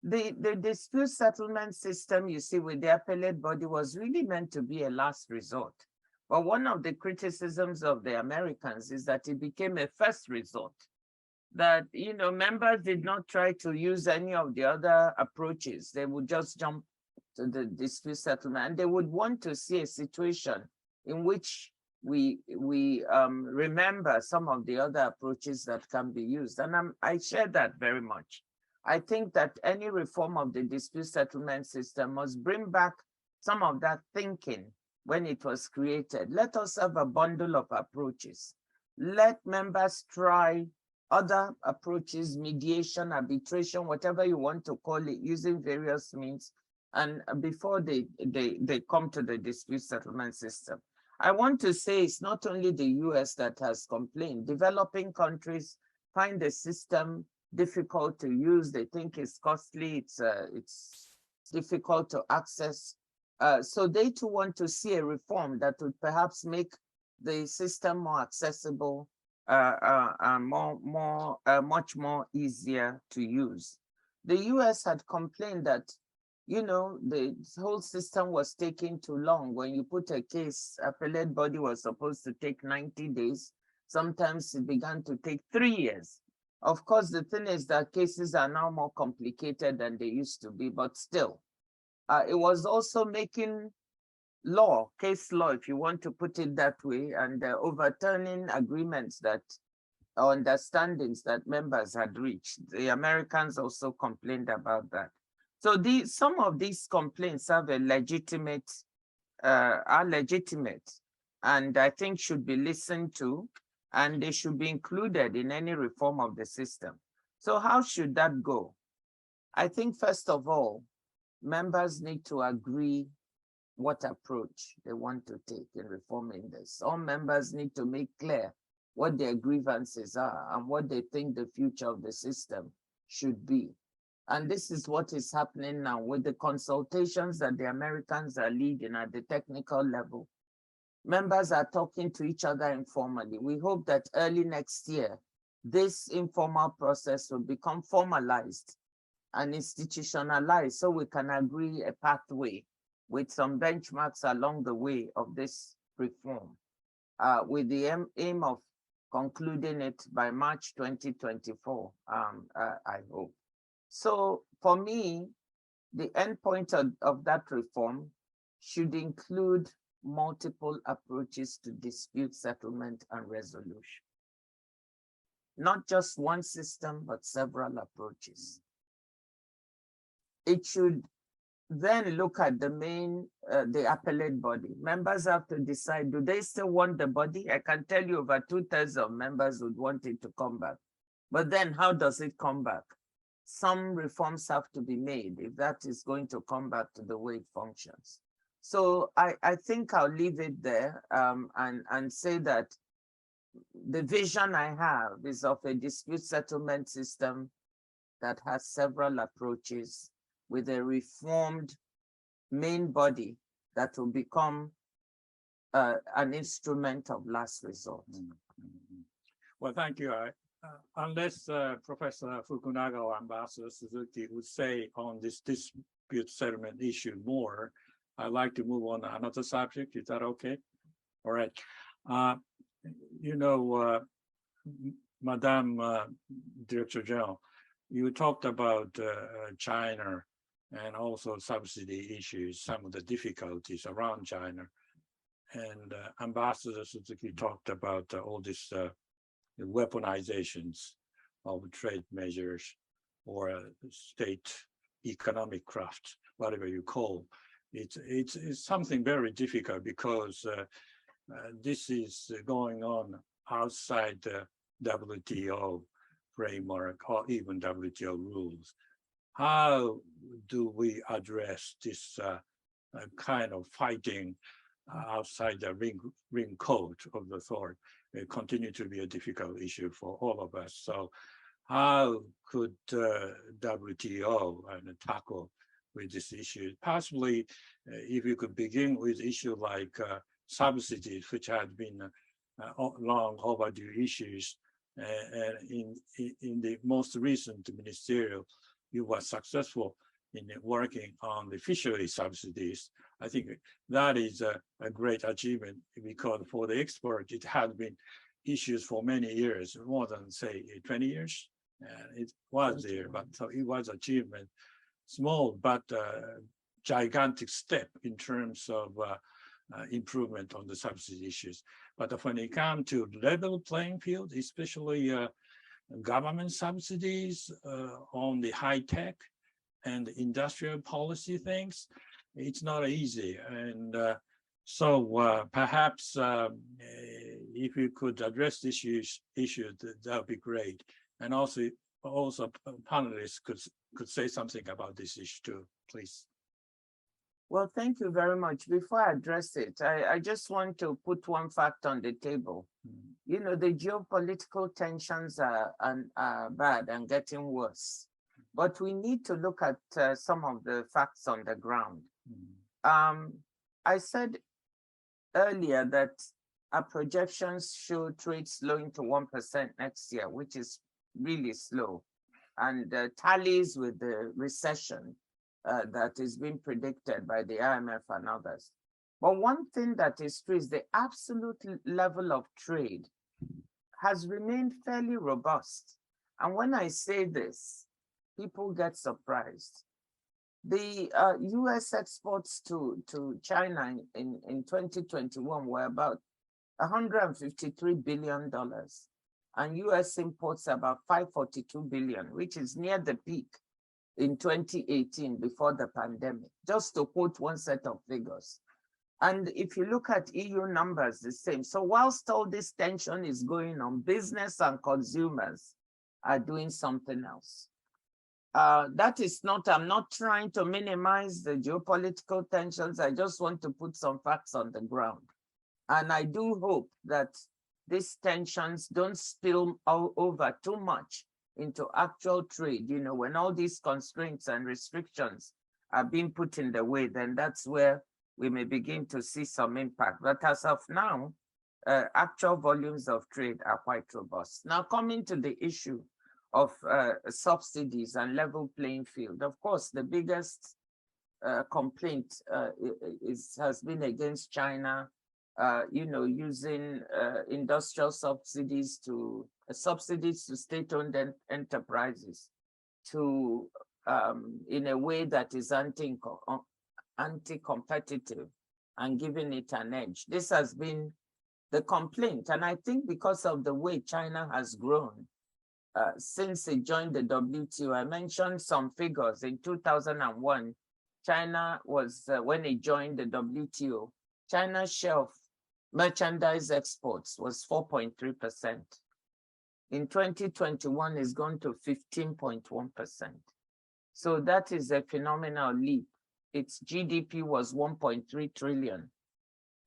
The dispute settlement system, you see, with the appellate body was really meant to be a last resort. But one of the criticisms of the Americans is that it became a first resort. That, you know, members did not try to use any of the other approaches. They would just jump to the dispute settlement, and they would want to see a situation in which we remember some of the other approaches that can be used. And I share that very much. I think that any reform of the dispute settlement system must bring back some of that thinking when it was created. Let us have a bundle of approaches. Let members try other approaches, mediation, arbitration, whatever you want to call it, using various means, and before they come to the dispute settlement system. I want to say it's not only the US that has complained. Developing countries find the system difficult to use. They think it's costly, it's difficult to access. So they too want to see a reform that would perhaps make the system more accessible, much more easier to use. The US had complained that, you know, the whole system was taking too long. When you put a case, appellate body was supposed to take 90 days. Sometimes it began to take 3 years. Of course, the thing is that cases are now more complicated than they used to be, but still, it was also making law, case law, if you want to put it that way, and overturning agreements that, or understandings that members had reached. The Americans also complained about that. So some of these complaints have a legitimate, are legitimate, and I think should be listened to, and they should be included in any reform of the system. So how should that go? I think first of all, members need to agree what approach they want to take in reforming this. All members need to make clear what their grievances are and what they think the future of the system should be. And this is what is happening now with the consultations that the Americans are leading at the technical level. Members are talking to each other informally. We hope that early next year, this informal process will become formalized and institutionalized so we can agree a pathway with some benchmarks along the way of this reform, with the aim of concluding it by March 2024, I hope. So for me, the end point of that reform should include multiple approaches to dispute settlement and resolution. Not just one system, but several approaches. It should then look at the main, the appellate body. Members have to decide, do they still want the body? I can tell you over 2/3 of members would want it to come back. But then how does it come back? Some reforms have to be made if that is going to come back to the way it functions. So I think I'll leave it there and say that the vision I have is of a dispute settlement system that has several approaches with a reformed main body that will become an instrument of last resort. Well, thank you. Unless Professor Fukunaga or Ambassador Suzuki would say on this dispute settlement issue more, I'd like to move on to another subject. Is that okay? All right. You know, Madam Director General, you talked about China and also subsidy issues, some of the difficulties around China. And Ambassador Suzuki talked about all these weaponizations of trade measures or state economic craft, whatever you call. It's something very difficult because this is going on outside the WTO framework or even WTO rules. How do we address this kind of fighting outside the ring code of the thought? It continue to be a difficult issue for all of us. So how could WTO tackle with this issue? Possibly, if you could begin with issue like subsidies, which had been long overdue issues. And in the most recent ministerial, you were successful in working on the fishery subsidies. I think that is a great achievement because for the export, it had been issues for many years, more than say 20 years. It was there, but so it was achievement, small but gigantic step in terms of improvement on the subsidy issues. But when it comes to level playing field, especially government subsidies on the high tech and industrial policy things, it's not easy. And so perhaps if you could address this issue, that would be great. And also panelists could say something about this issue too, please. Well, thank you very much. Before I address it, I just want to put one fact on the table. You know, the geopolitical tensions are bad and getting worse, but we need to look at some of the facts on the ground. I said earlier that our projections show trade slowing to 1% next year, which is really slow, and tallies with the recession that is being predicted by the IMF and others. But one thing that is true is the absolute level of trade has remained fairly robust. And when I say this, people get surprised. The US exports to China in 2021 were about $153 billion. And US imports about $542 billion, which is near the peak in 2018 before the pandemic, just to quote one set of figures. And if you look at EU numbers, the same. So whilst all this tension is going on, business and consumers are doing something else. That is not, I'm not trying to minimize the geopolitical tensions. I just want to put some facts on the ground. And I do hope that these tensions don't spill over too much into actual trade. You know, when all these constraints and restrictions are being put in the way, then that's where we may begin to see some impact. But as of now, actual volumes of trade are quite robust. Now, coming to the issue of subsidies and level playing field, of course, the biggest complaint has been against China, you know, using industrial subsidies to state-owned enterprises to in a way that is anti-competitive and giving it an edge. This has been the complaint. And I think because of the way China has grown since it joined the WTO, I mentioned some figures. In 2001, China was, when it joined the WTO, China's share of merchandise exports was 4.3%. In 2021, it's gone to 15.1%. So that is a phenomenal leap. Its GDP was 1.3 trillion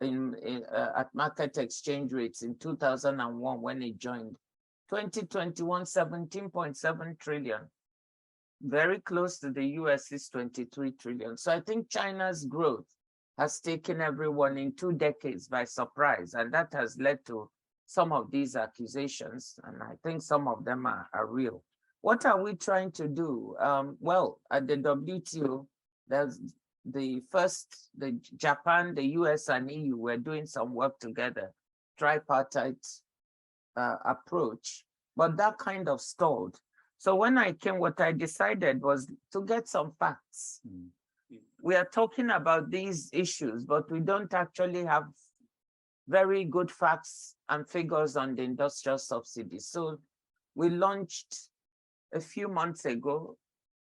at market exchange rates in 2001 when it joined. 2021, 17.7 trillion. Very close to the US's 23 trillion. So I think China's growth has taken everyone in 2 decades by surprise, and that has led to some of these accusations, and I think some of them are real. What are we trying to do? Well, at the WTO, there's the Japan, the US, and EU were doing some work together, tripartite approach, but that kind of stalled. So when I came, what I decided was to get some facts. We are talking about these issues, but we don't actually have very good facts and figures on the industrial subsidies. So we launched a few months ago,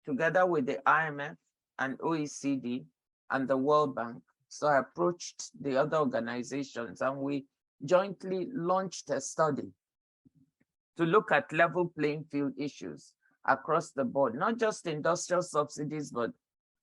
together with the IMF and OECD and the World Bank. So I approached the other organizations and we jointly launched a study to look at level playing field issues across the board, not just industrial subsidies, but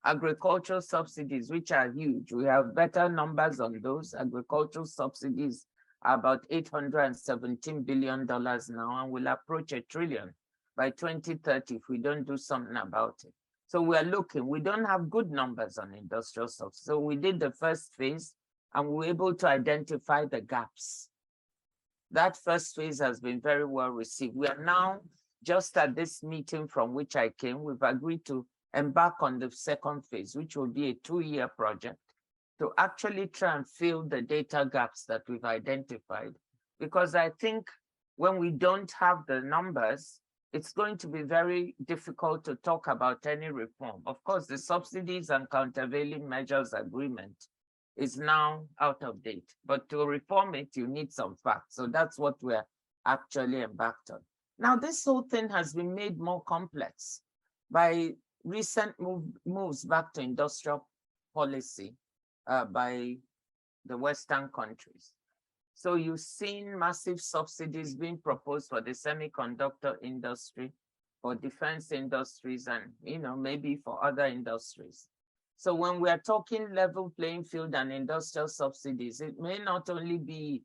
agricultural subsidies, which are huge. We have better numbers on those. Agricultural subsidies are about $817 billion now, and will approach $1 trillion by 2030 if we don't do something about it. So we are looking, we don't have good numbers on industrial subsidies. So we did the first phase and we were able to identify the gaps. That first phase has been very well received. We are now just at this meeting from which I came, we've agreed to embark on the second phase, which will be a 2-year project to actually try and fill the data gaps that we've identified. Because I think when we don't have the numbers, it's going to be very difficult to talk about any reform. Of course, the subsidies and countervailing measures agreement is now out of date, but to reform it, you need some facts. So that's what we're actually embarked on. Now, this whole thing has been made more complex by recent moves back to industrial policy by the Western countries. So you've seen massive subsidies being proposed for the semiconductor industry, for defense industries, and maybe for other industries. So when we are talking level playing field and industrial subsidies, it may not only be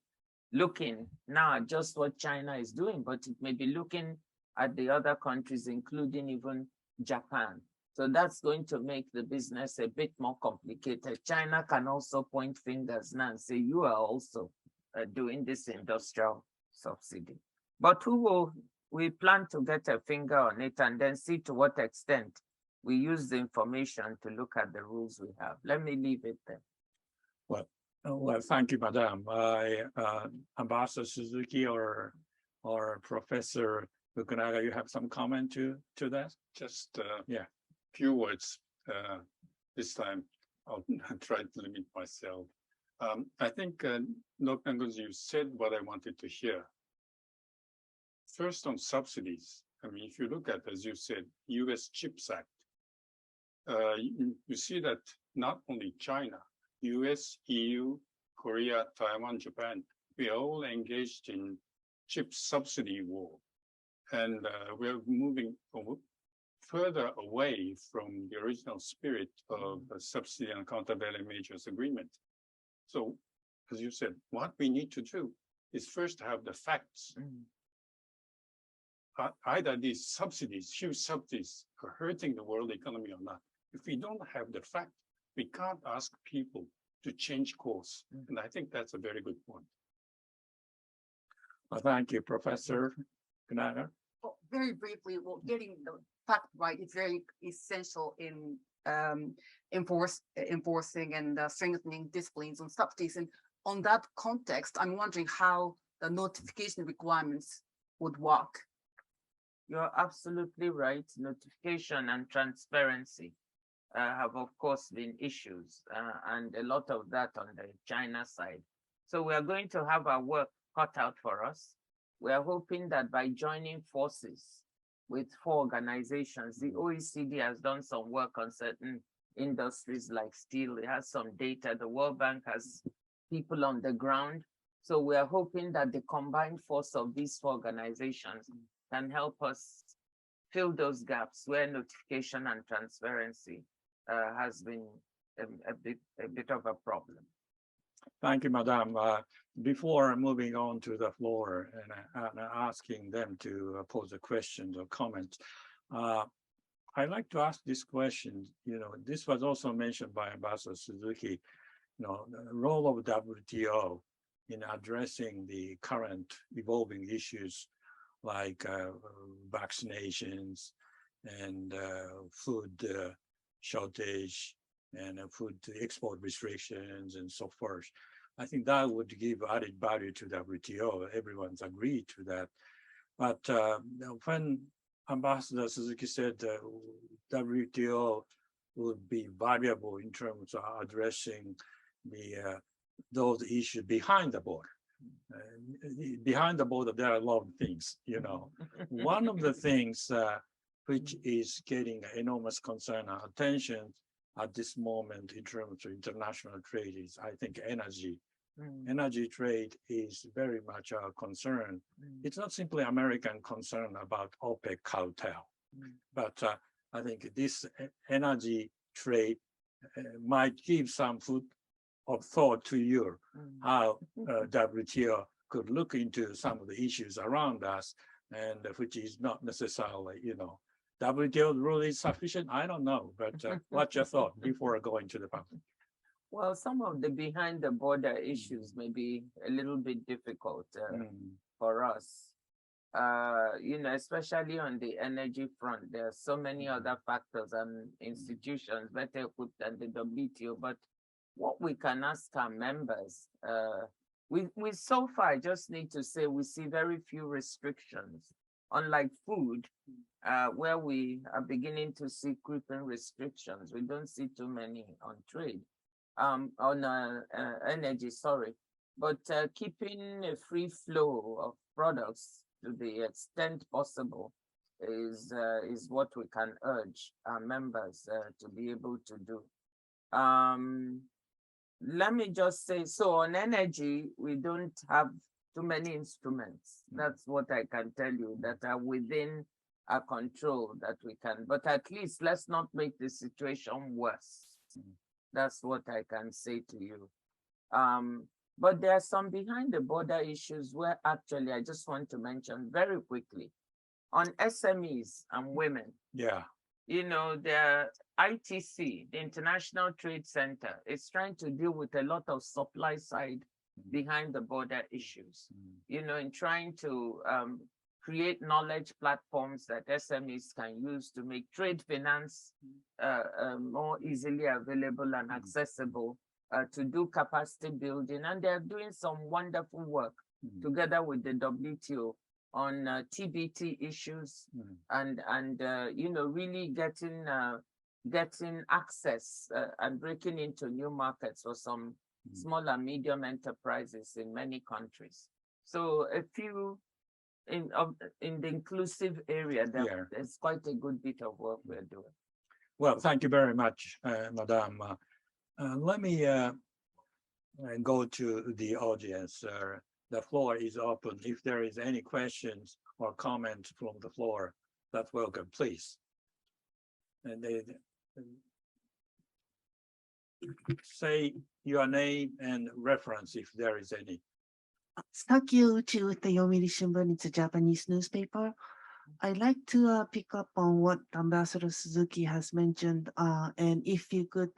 looking now at just what China is doing, but it may be looking at the other countries, including even Japan. So that's going to make the business a bit more complicated. China can also point fingers now and say, you are also doing this industrial subsidy. But we plan to get a finger on it and then see to what extent we use the information to look at the rules we have. Let me leave it there. Well, thank you, Madam. Ambassador Suzuki or Professor Fukunaga, you have some comment to that? Just few words this time. I'll try to limit myself. I think, Dr. Ngozi, you said what I wanted to hear. First on subsidies. I mean, if you look at, as you said, US CHIPS Act, you see that not only China, US, EU, Korea, Taiwan, Japan, we are all engaged in chip subsidy war. And we're moving further away from the original spirit of the subsidy and countervailing measures agreement. So, as you said, what we need to do is first have the facts. Either these subsidies, huge subsidies, are hurting the world economy or not. If we don't have the fact, we can't ask people to change course. And I think that's a very good point. Well, thank you, Professor Fukunaga. Well, very briefly, getting the fact right is very essential in enforcing and strengthening disciplines on subsidies. And on that context, I'm wondering how the notification requirements would work. You're absolutely right. Notification and transparency have, of course, been issues, and a lot of that on the China side. So we are going to have our work cut out for us. We are hoping that by joining forces with 4 organizations, the OECD has done some work on certain industries like steel. It has some data. The World Bank has people on the ground. So we are hoping that the combined force of these 4 organizations can help us fill those gaps where notification and transparency has been a bit of a problem. Thank you, Madam. Before moving on to the floor and asking them to pose a question or comment, I'd like to ask this question. This was also mentioned by Ambassador Suzuki, the role of WTO in addressing the current evolving issues like vaccinations and food shortage and food export restrictions and so forth. I think that would give added value to WTO. Everyone's agreed to that. But when Ambassador Suzuki said WTO would be valuable in terms of addressing those issues behind the border. Behind the border, there are a lot of things, you know. One of the things which is getting enormous concern and attention at this moment in terms of international trade is, I think, energy. Energy trade is very much a concern. It's not simply American concern about OPEC cartel, but I think this energy trade might give some food of thought to you, how WTO could look into some of the issues around us, and which is not necessarily, you know, WTO rule is sufficient. I don't know, but what's your thought before going to the public? Well, some of the behind the border issues may be a little bit difficult for us. You know, especially on the energy front, there are so many other factors and institutions better equipped than the WTO. But what we can ask our members, we so far just need to say we see very few restrictions, unlike food, where we are beginning to see creeping restrictions. We don't see too many on trade. On energy, sorry, but keeping a free flow of products to the extent possible is what we can urge our members to be able to do. Let me just say, so on energy, we don't have too many instruments. That's what I can tell you that are within our control that we can, but at least let's not make the situation worse. That's what I can say to you. But there are some behind the border issues where actually I just want to mention very quickly on SMEs and women. Yeah. You know, the ITC, the International Trade Center, is trying to deal with a lot of supply side behind the border issues, you know, in trying to create knowledge platforms that SMEs can use to make trade finance more easily available and accessible, to do capacity building. And they're doing some wonderful work together with the WTO on TBT issues and you know, really getting access and breaking into new markets for some small and medium enterprises in many countries. So a few in the inclusive area, there's quite a good bit of work we're doing. Well, thank you very much, Madam. Let me go to the audience. The floor is open. If there is any questions or comments from the floor, that's welcome, please. And say your name and reference if there is any. Saki Uchi with the Yomiuri Shimbun, it's a Japanese newspaper. I'd like to pick up on what Ambassador Suzuki has mentioned, and if you could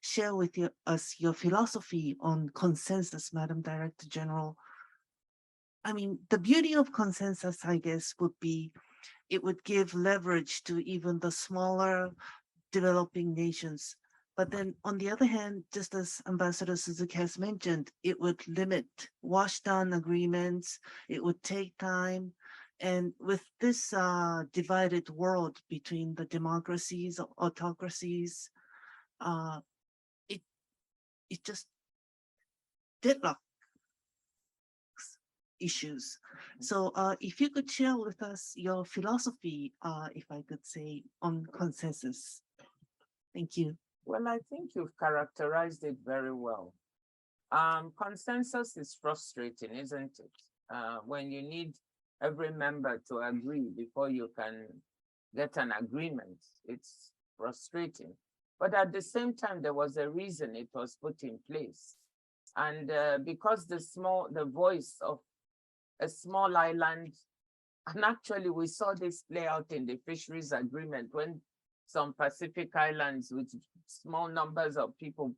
share with us your philosophy on consensus, Madam Director General. I mean, the beauty of consensus, I guess, would be it would give leverage to even the smaller developing nations. But then on the other hand, just as Ambassador Suzuki has mentioned, it would limit wash down agreements, it would take time. And with this divided world between the democracies, autocracies, it just deadlock issues. So if you could share with us your philosophy, if I could say, on consensus. Thank you. Well, I think you've characterized it very well. Consensus is frustrating, isn't it? When you need every member to agree before you can get an agreement, it's frustrating. But at the same time, there was a reason it was put in place. And because the voice of a small island, and actually we saw this play out in the fisheries agreement when some Pacific islands with small numbers of people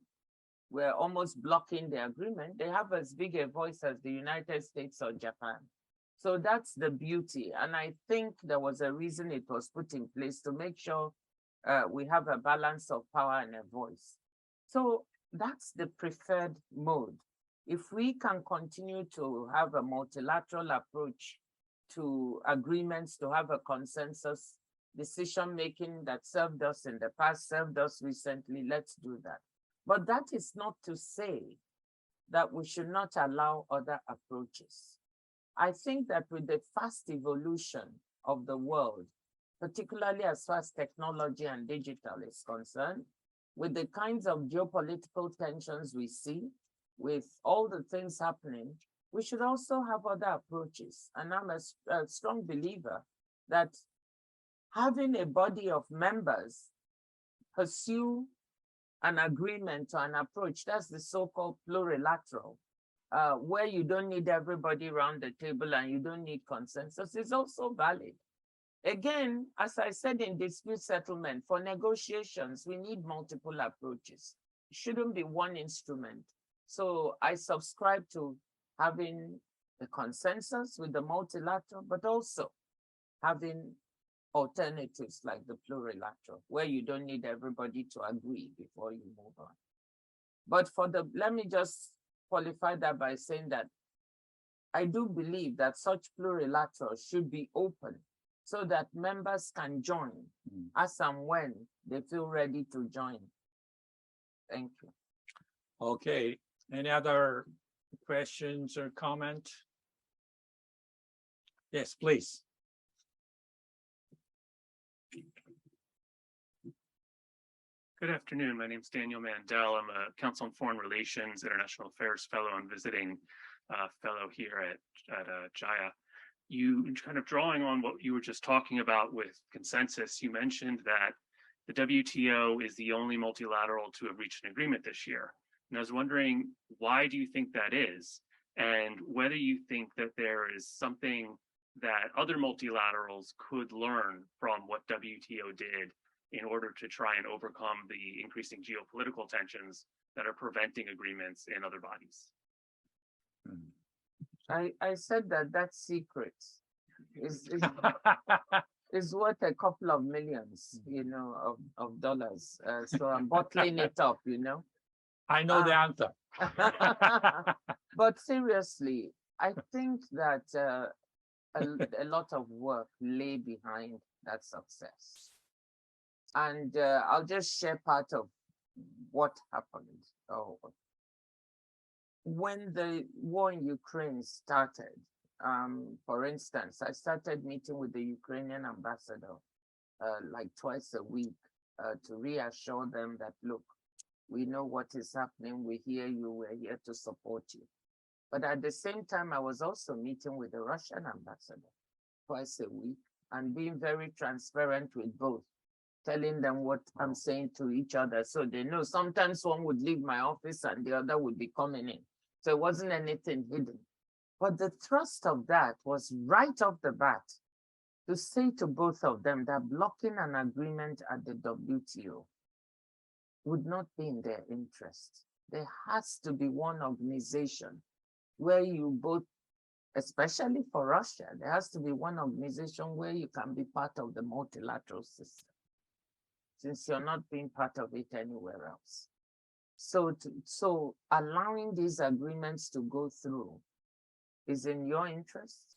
were almost blocking the agreement. They have as big a voice as the United States or Japan. So that's the beauty. And I think there was a reason it was put in place to make sure we have a balance of power and a voice. So that's the preferred mode. If we can continue to have a multilateral approach to agreements, to have a consensus decision-making that served us in the past, served us recently, let's do that. But that is not to say that we should not allow other approaches. I think that with the fast evolution of the world, particularly as far as technology and digital is concerned, with the kinds of geopolitical tensions we see, with all the things happening, we should also have other approaches. And I'm a strong believer that having a body of members pursue an agreement or an approach, that's the so-called plurilateral, where you don't need everybody around the table and you don't need consensus, is also valid. Again, as I said in dispute settlement, for negotiations, we need multiple approaches. It shouldn't be one instrument. So I subscribe to having the consensus with the multilateral, but also having alternatives like the plurilateral, where you don't need everybody to agree before you move on. But let me just qualify that by saying that I do believe that such plurilateral should be open so that members can join as and when they feel ready to join. Thank you. Okay, any other questions or comment? Yes, please. Good afternoon. My name is Daniel Mandel. I'm a Council on Foreign Relations, International Affairs Fellow and visiting fellow here at Jaya. You kind of drawing on what you were just talking about with consensus, you mentioned that the WTO is the only multilateral to have reached an agreement this year. And I was wondering, why do you think that is? And whether you think that there is something that other multilaterals could learn from what WTO did in order to try and overcome the increasing geopolitical tensions that are preventing agreements in other bodies. I said that secret is worth a couple of millions, of dollars. So I'm bottling it up, I know the answer. But seriously, I think that a lot of work lay behind that success. And I'll just share part of what happened. When the war in Ukraine started, for instance, I started meeting with the Ukrainian ambassador like twice a week to reassure them that, look, we know what is happening, we hear you, we're here to support you. But at the same time, I was also meeting with the Russian ambassador twice a week and being very transparent with both, telling them what I'm saying to each other so they know. Sometimes one would leave my office and the other would be coming in. So it wasn't anything hidden. But the thrust of that was right off the bat to say to both of them that blocking an agreement at the WTO would not be in their interest. There has to be one organization where you both, especially for Russia, there has to be one organization where you can be part of the multilateral system, since you're not being part of it anywhere else. So allowing these agreements to go through is in your interest.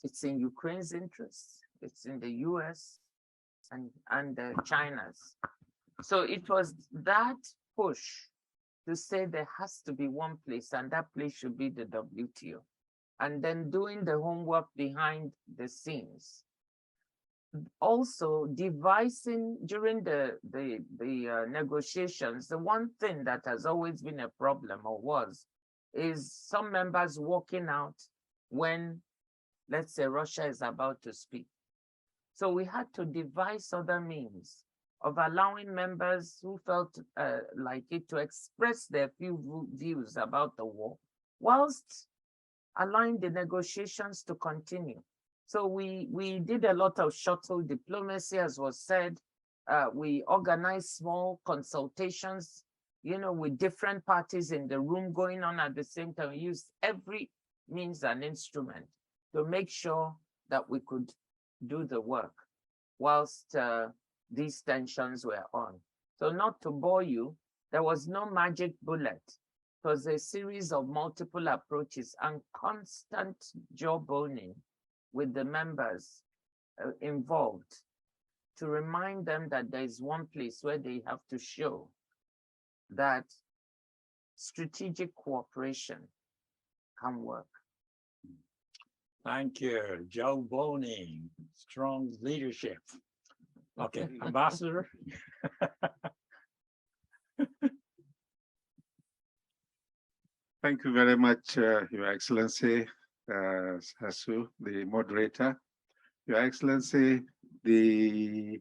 It's in Ukraine's interest. It's in the US and China's. So it was that push to say there has to be one place, and that place should be the WTO. And then doing the homework behind the scenes. Also devising during the negotiations, the one thing that has always been a problem is some members walking out when, let's say, Russia is about to speak. So we had to devise other means of allowing members who felt like it to express their few views about the war, whilst allowing the negotiations to continue. So we did a lot of shuttle diplomacy, as was said. We organized small consultations, with different parties in the room going on at the same time. We used every means and instrument to make sure that we could do the work whilst these tensions were on. So not to bore you, There was no magic bullet. It was a series of multiple approaches and constant jawboning with the members involved to remind them that there is one place where they have to show that strategic cooperation can work. Thank you, Joe Boning, strong leadership. Okay, Ambassador. Thank you very much, Your Excellency, Sasu, the moderator, Your Excellency, the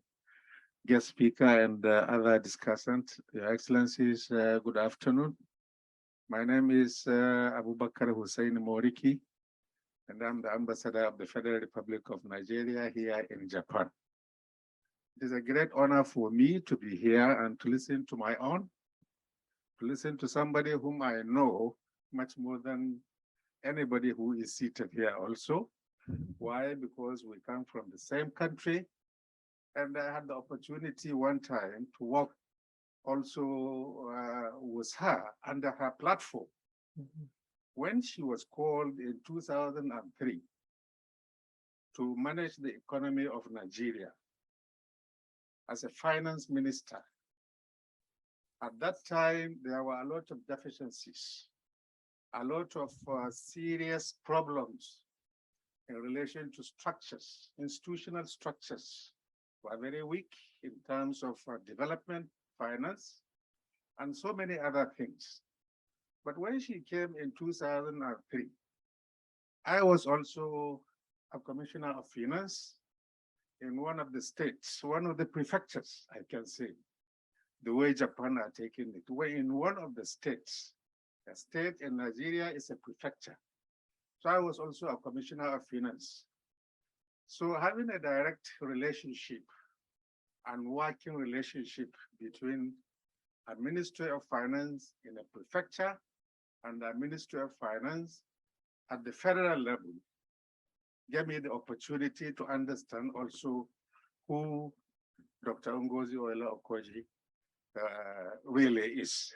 guest speaker and other discussants, Your Excellencies, good afternoon. My name is Abubakar Hussein Moriki, and I'm the Ambassador of the Federal Republic of Nigeria here in Japan. It is a great honor for me to be here and to listen to somebody whom I know much more than anybody who is seated here also. Why? Because we come from the same country, and I had the opportunity one time to work also with her under her platform. When she was called in 2003 to manage the economy of Nigeria as a finance minister. At that time, there were a lot of deficiencies, a lot of serious problems in relation to structures. Institutional structures were very weak in terms of development, finance, and so many other things. But when she came in 2003, I was also a commissioner of finance in one of the states, one of the prefectures, I can say, the way Japan are taking it. Where in one of the states, a state in Nigeria is a prefecture. So I was also a commissioner of finance. So having a direct relationship and working relationship between a Ministry of Finance in a prefecture and a Ministry of Finance at the federal level gave me the opportunity to understand also who Dr. Ngozi-Iweala Okonjo really is.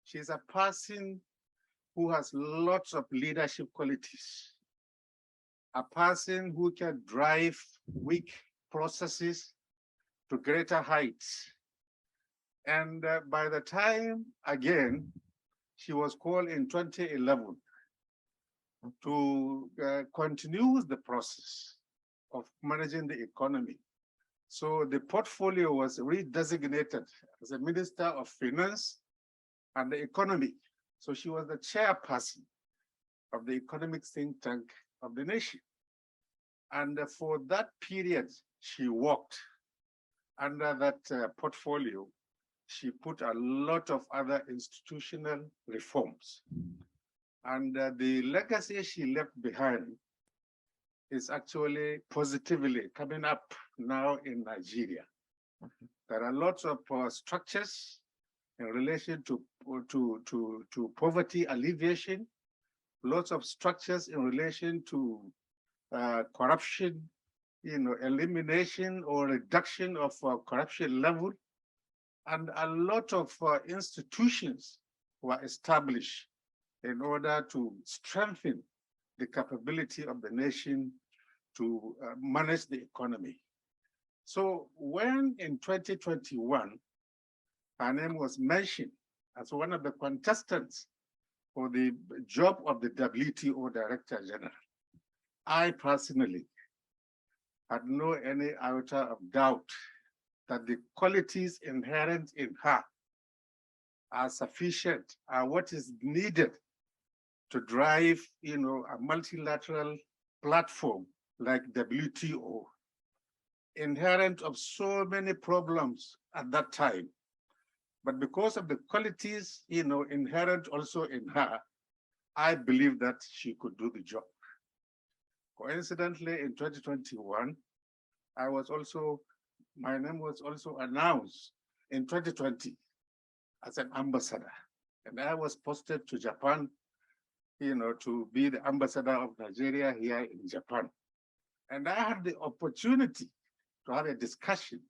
She's a person who has lots of leadership qualities, a person who can drive weak processes to greater heights. And by the time, again, she was called in 2011 to continue the process of managing the economy. So the portfolio was redesignated as a Minister of Finance and the Economy. So she was the chairperson of the economic think tank of the nation. And for that period, she worked under that portfolio. She put a lot of other institutional reforms. And the legacy she left behind is actually positively coming up now in Nigeria. There are lots of structures in relation to poverty alleviation, lots of structures in relation to corruption, elimination or reduction of corruption level, and a lot of institutions were established in order to strengthen the capability of the nation to manage the economy. So when in 2021, her name was mentioned as one of the contestants for the job of the WTO Director General, I personally had no any iota of doubt that the qualities inherent in her are sufficient, are what is needed to drive, a multilateral platform like WTO, inherent of so many problems at that time. But because of the qualities, inherent also in her, I believe that she could do the job. Coincidentally, in 2021, my name was also announced in 2020 as an ambassador. And I was posted to Japan, to be the ambassador of Nigeria here in Japan. And I had the opportunity to have a discussion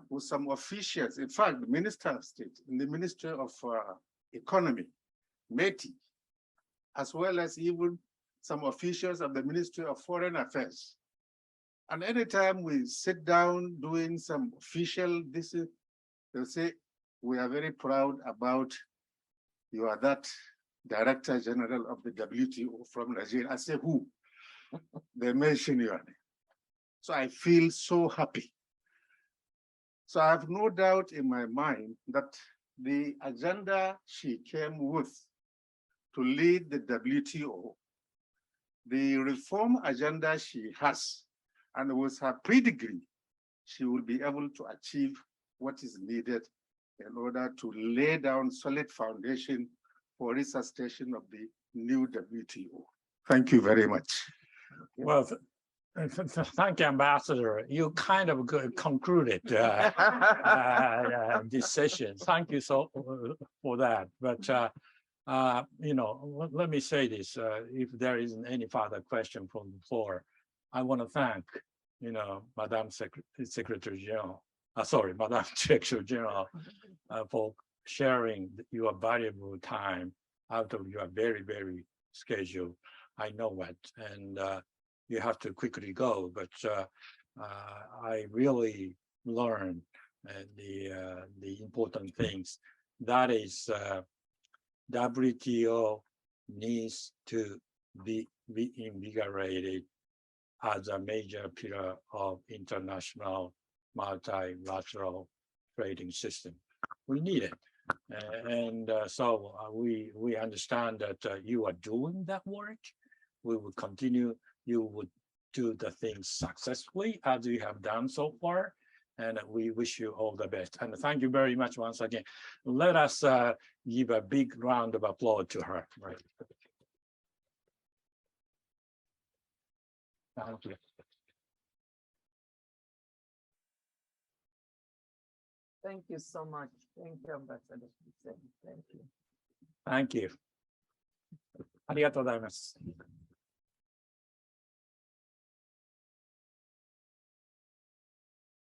with some officials, in fact, the Minister of State, in the Ministry of Economy, METI, as well as even some officials of the Ministry of Foreign Affairs. And anytime we sit down doing some official, they'll say, we are very proud about you are that Director General of the WTO from Nigeria. I say, who? They mention your name. So I feel so happy. So I have no doubt in my mind that the agenda she came with to lead the WTO, the reform agenda she has, and with her pedigree, she will be able to achieve what is needed in order to lay down solid foundation for resuscitation of the new WTO. Thank you very much. Well, thank you, Ambassador. You kind of concluded this session. Thank you so for that. But you know, let me say this: if there isn't any further question from the floor, I want to thank, you know, Madam Secretary General. Sorry, Madam Director General, for sharing your valuable time out of your very, very schedule. I know what, and you have to quickly go, but I really learned the important things. That is, WTO needs to be reinvigorated as a major pillar of international multilateral trading system. We need it. So we understand that you are doing that work. We will continue. You would do the things successfully as you have done so far. And we wish you all the best. And thank you very much once again. Let us give a big round of applause to her. Right. Thank you. Thank you so much. Thank you, Ambassador. Thank you. Thank you. ありがとうございます。